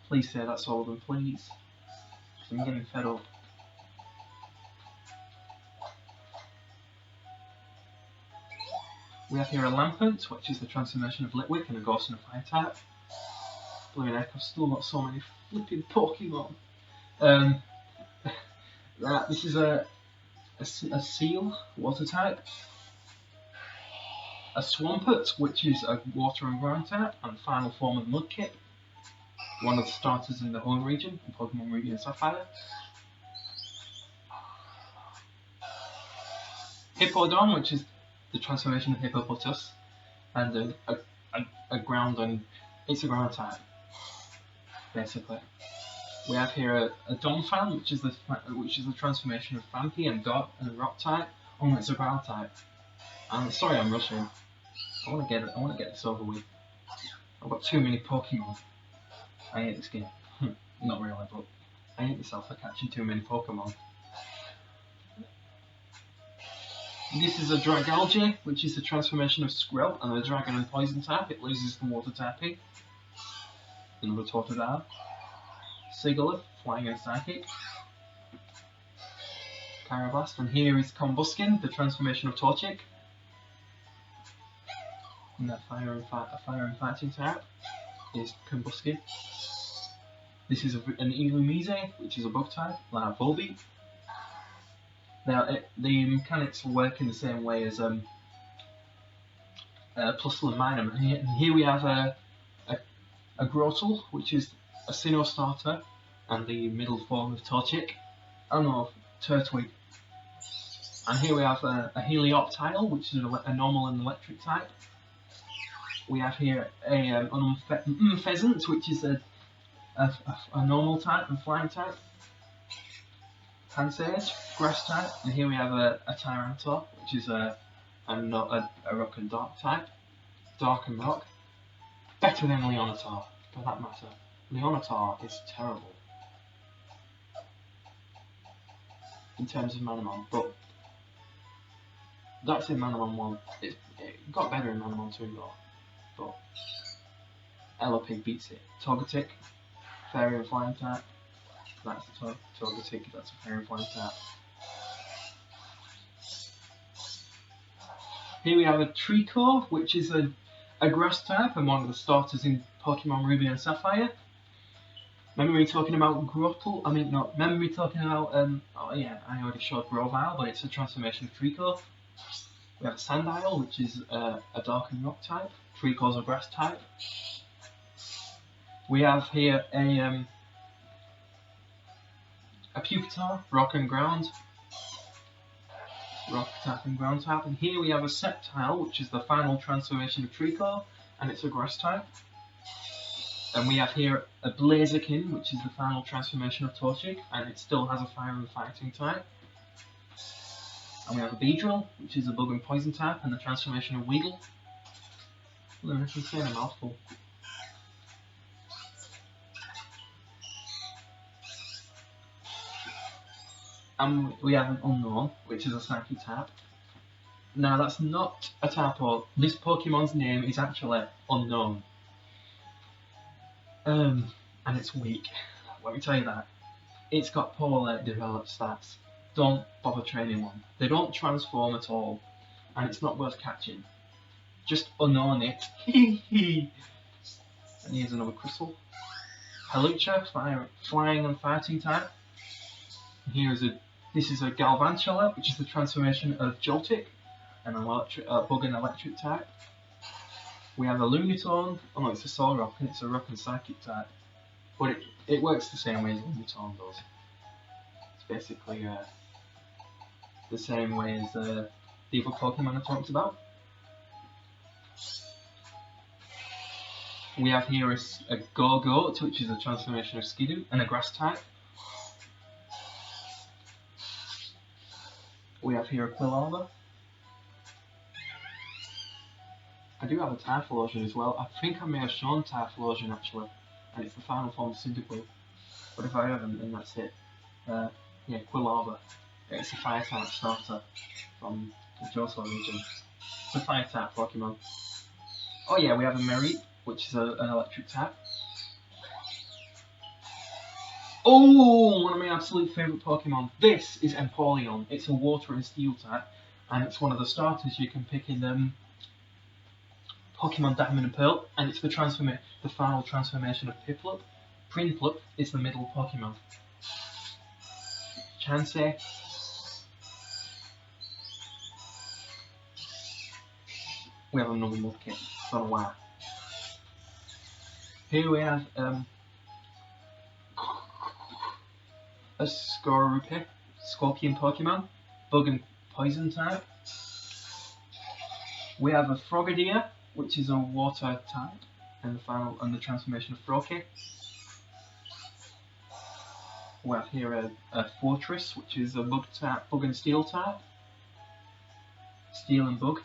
Please say that's all of them, please. I'm getting fed up. We have here a Lampent, which is the transformation of Litwick and a Ghost and a Fire type. Bloody heck, I've still got so many flipping Pokemon. This is a Seal, water type. A Swampert, which is a water and ground type, and the final form of Mudkip, one of the starters in the home region, in Pokemon Ruby and Sapphire. Hippowdon, which is the transformation of Hippopotas, and a ground, and it's a ground type, basically. We have here a Donphan, which is the transformation of Phanpy and Rock type. Oh no, it's a ground type. And sorry, I'm rushing. I want to get this over with. I've got too many Pokemon. I hate this game. Not really, but I hate myself for catching too many Pokemon. This is a Dragalge, which is the transformation of Skrill and the Dragon and Poison type. It loses the water typing. Another Totodile. Sigilyph, flying and psychic. Carablast, and here is Combuskin, the transformation of Torchic. And a fire and fighting type is Combuskin. This is an Illumise, which is a bug type, like Volbeat. Now, the mechanics work in the same way as Plusle and Minor. And here we have a Grotle, which is a Sinnoh starter, and the middle form of Torchic. Oh no, Turtwig. And here we have a Helioptile, which is a normal and electric type. We have here a Pheasant, which is a normal type and flying type. Pansage, grass type, and here we have a Tyranitar, which is a rock and dark type. Dark and rock. Better than Leonatar, for that matter. Leonatar is terrible. in terms of Manamon, but that's in Manamon 1. It got better in Manamon 2 though, but Elapig beats it. Togetic, Fairy and Flying type. That's the Togetic, that's a Fairy and Flying type. Here we have a Treecko, which is a grass type and one of the starters in Pokemon Ruby and Sapphire. Remember me talking about Grottle? Remember me talking about, oh yeah, I already showed Grovyle, but it's a transformation of Treecko. We have a Sandile, which is a dark and rock type. Treecko's a grass type. We have here a Pupitar, rock and ground. Rock type and ground type. And here we have a Sceptile, which is the final transformation of Treecko, and it's a grass type. And we have here a Blaziken, which is the final transformation of Torchic, and it still has a fire and fighting type. And we have a Beedrill, which is a bug and poison type, and the transformation of Weedle. Well, I can say a mouthful. And we have an Unknown, which is a Psychic type. Now that's not a typo. This Pokemon's name is actually Unknown. And it's weak. Let me tell you that. It's got poorly developed stats. Don't bother training one. They don't transform at all, and it's not worth catching. Just Unknown it. And here's another Crystal. Hawlucha, flying and fighting type. This is a Galvantula, which is the transformation of Joltik, and bug and electric type. We have a Lunatone. Oh no, it's a Solrock, and it's a rock and psychic type. But it works the same way as Lunatone does. It's basically the same way as the other Pokemon I talked about. We have here a Gogoat, which is a transformation of Skidoo, and a grass type. We have here a Quilava. I do have a Typhlosion as well. I think I may have shown Typhlosion actually, and it's the final form of Cyndaquil. But if I haven't, then that's it. Yeah, Quilava. It's a fire type starter from the Johto region. It's a fire type Pokemon. Oh yeah, we have a Mareep, which is an electric type. Oh, one of my absolute favourite Pokemon. This is Empoleon. It's a water and steel type, and it's one of the starters you can pick in Pokemon Diamond and Pearl, and it's the final transformation of Piplup. Prinplup is the middle Pokemon. Chansey. We have another Mudkip. Don't know why. Here we have a Skorupi, Scorpion Pokemon, bug and poison type. We have a Frogadier, which is a water type, and the transformation of Froakie. We have here a Fortress, which is a bug type, bug and steel type. Steel and bug.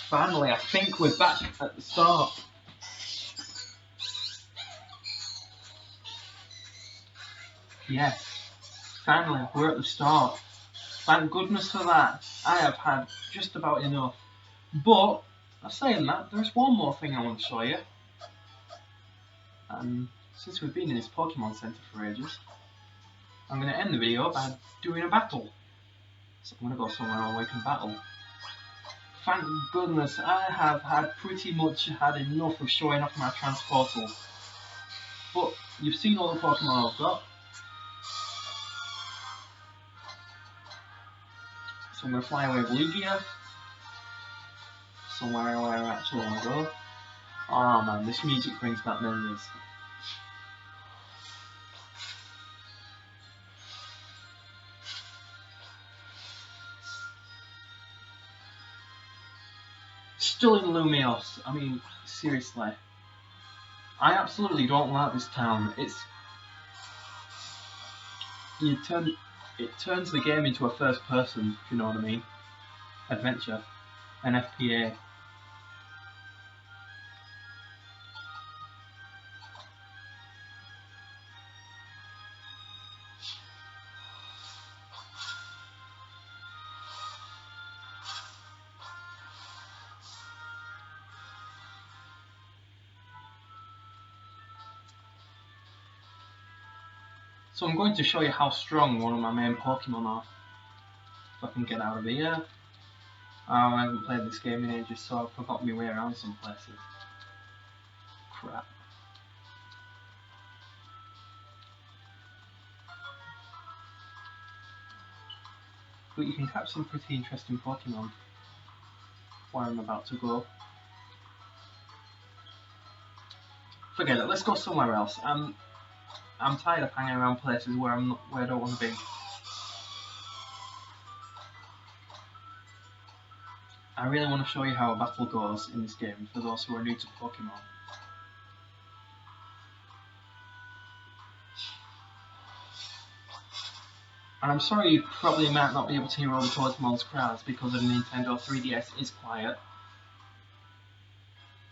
Finally, I think we're back at the start. Yes, finally, we're at the start. Thank goodness for that. I have had just about enough. But, saying that, there's one more thing I want to show you. Since we've been in this Pokemon Center for ages, I'm going to end the video by doing a battle. So I'm going to go somewhere where we can battle. Thank goodness, I have pretty much had enough of showing off my Transportal. But you've seen all the Pokemon I've got. So I'm going to fly away with Lugia. Somewhere where I actually want to go. Oh man, this music brings back memories. Still in Lumiose. I mean, seriously. I absolutely don't like this town. it turns the game into a first person, if you know what I mean. Adventure. An FPA. So I'm going to show you how strong one of my main Pokemon are. If I can get out of here. Oh, I haven't played this game in ages, so I've forgotten my way around some places. Crap. But you can catch some pretty interesting Pokemon where I'm about to go. Forget it, let's go somewhere else. I'm tired of hanging around places where I don't want to be. I really want to show you how a battle goes in this game for those who are new to Pokemon. And I'm sorry you probably might not be able to hear all the Pokemon's cries because the Nintendo 3DS is quiet.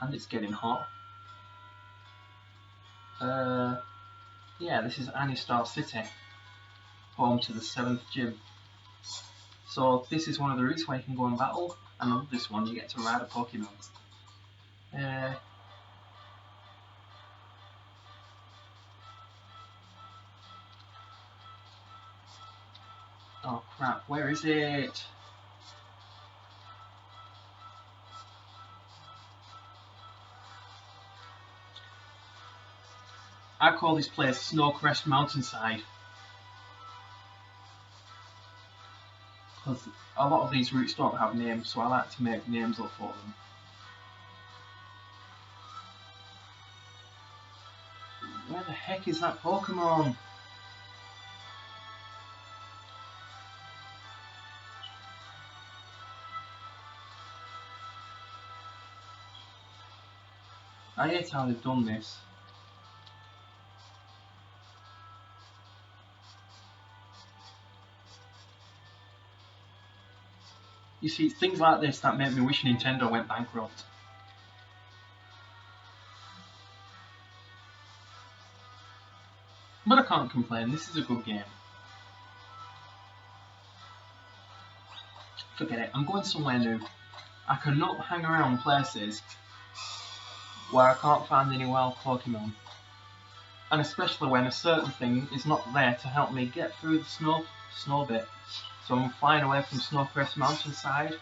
And it's getting hot. Yeah, this is Anistar City, home to the 7th gym. So this is one of the routes where you can go and battle, and on this one you get to ride a Pokemon. Oh crap, where is it? I call this place Snowcrest Mountainside. Because a lot of these routes don't have names, so I like to make names up for them. Where the heck is that Pokemon? I hate how they've done this. You see, it's things like this that make me wish Nintendo went bankrupt. But I can't complain, this is a good game. Forget it, I'm going somewhere new. I cannot hang around places where I can't find any wild Pokemon. And especially when a certain thing is not there to help me get through the snow bit. So I'm flying away from Snowcrest Mountainside.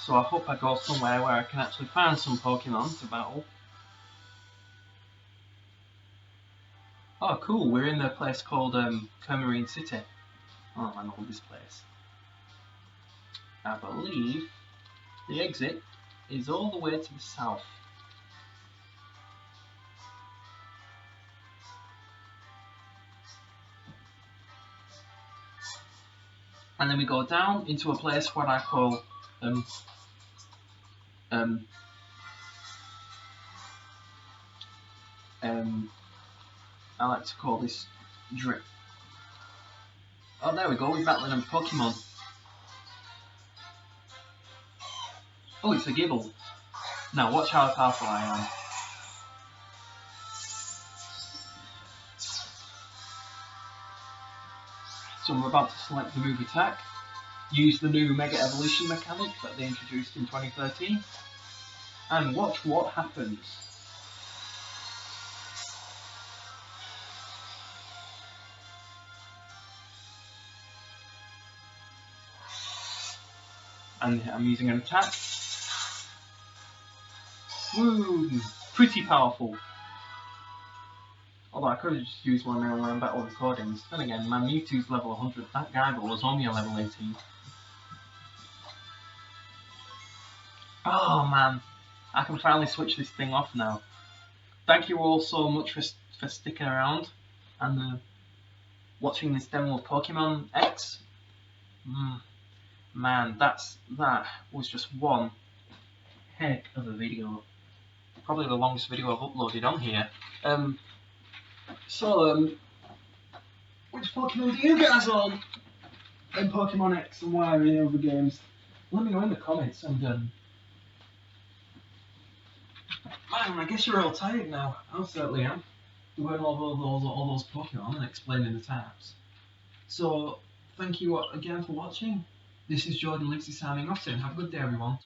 So I hope I go somewhere where I can actually find some Pokemon to battle. Oh cool, we're in a place called Kermarine City. Oh, I know this place. I believe the exit is all the way to the south. And then we go down into a place what I call I like to call this drip. Oh, there we go, we're battling a Pokemon. Oh, it's a Gibble. Now watch how powerful I am. So I'm about to select the move attack, use the new Mega Evolution mechanic that they introduced in 2013, and watch what happens. And I'm using an attack. Woo! Pretty powerful. Although I could have just used one of my online battle recordings. Then again, my Mewtwo's level 100, that guy was only a level 18. Oh man, I can finally switch this thing off now. Thank you all so much for sticking around and watching this demo of Pokemon X. Man, that was just one heck of a video. Probably the longest video I've uploaded on here. which Pokemon do you guys want in Pokemon X and Y and other games? Let me know in the comments and Man, I guess you're all tired now. I certainly am. Doing all those Pokemon and explaining the types. So, thank you again for watching. This is Jordan Livesey signing off saying have a good day everyone.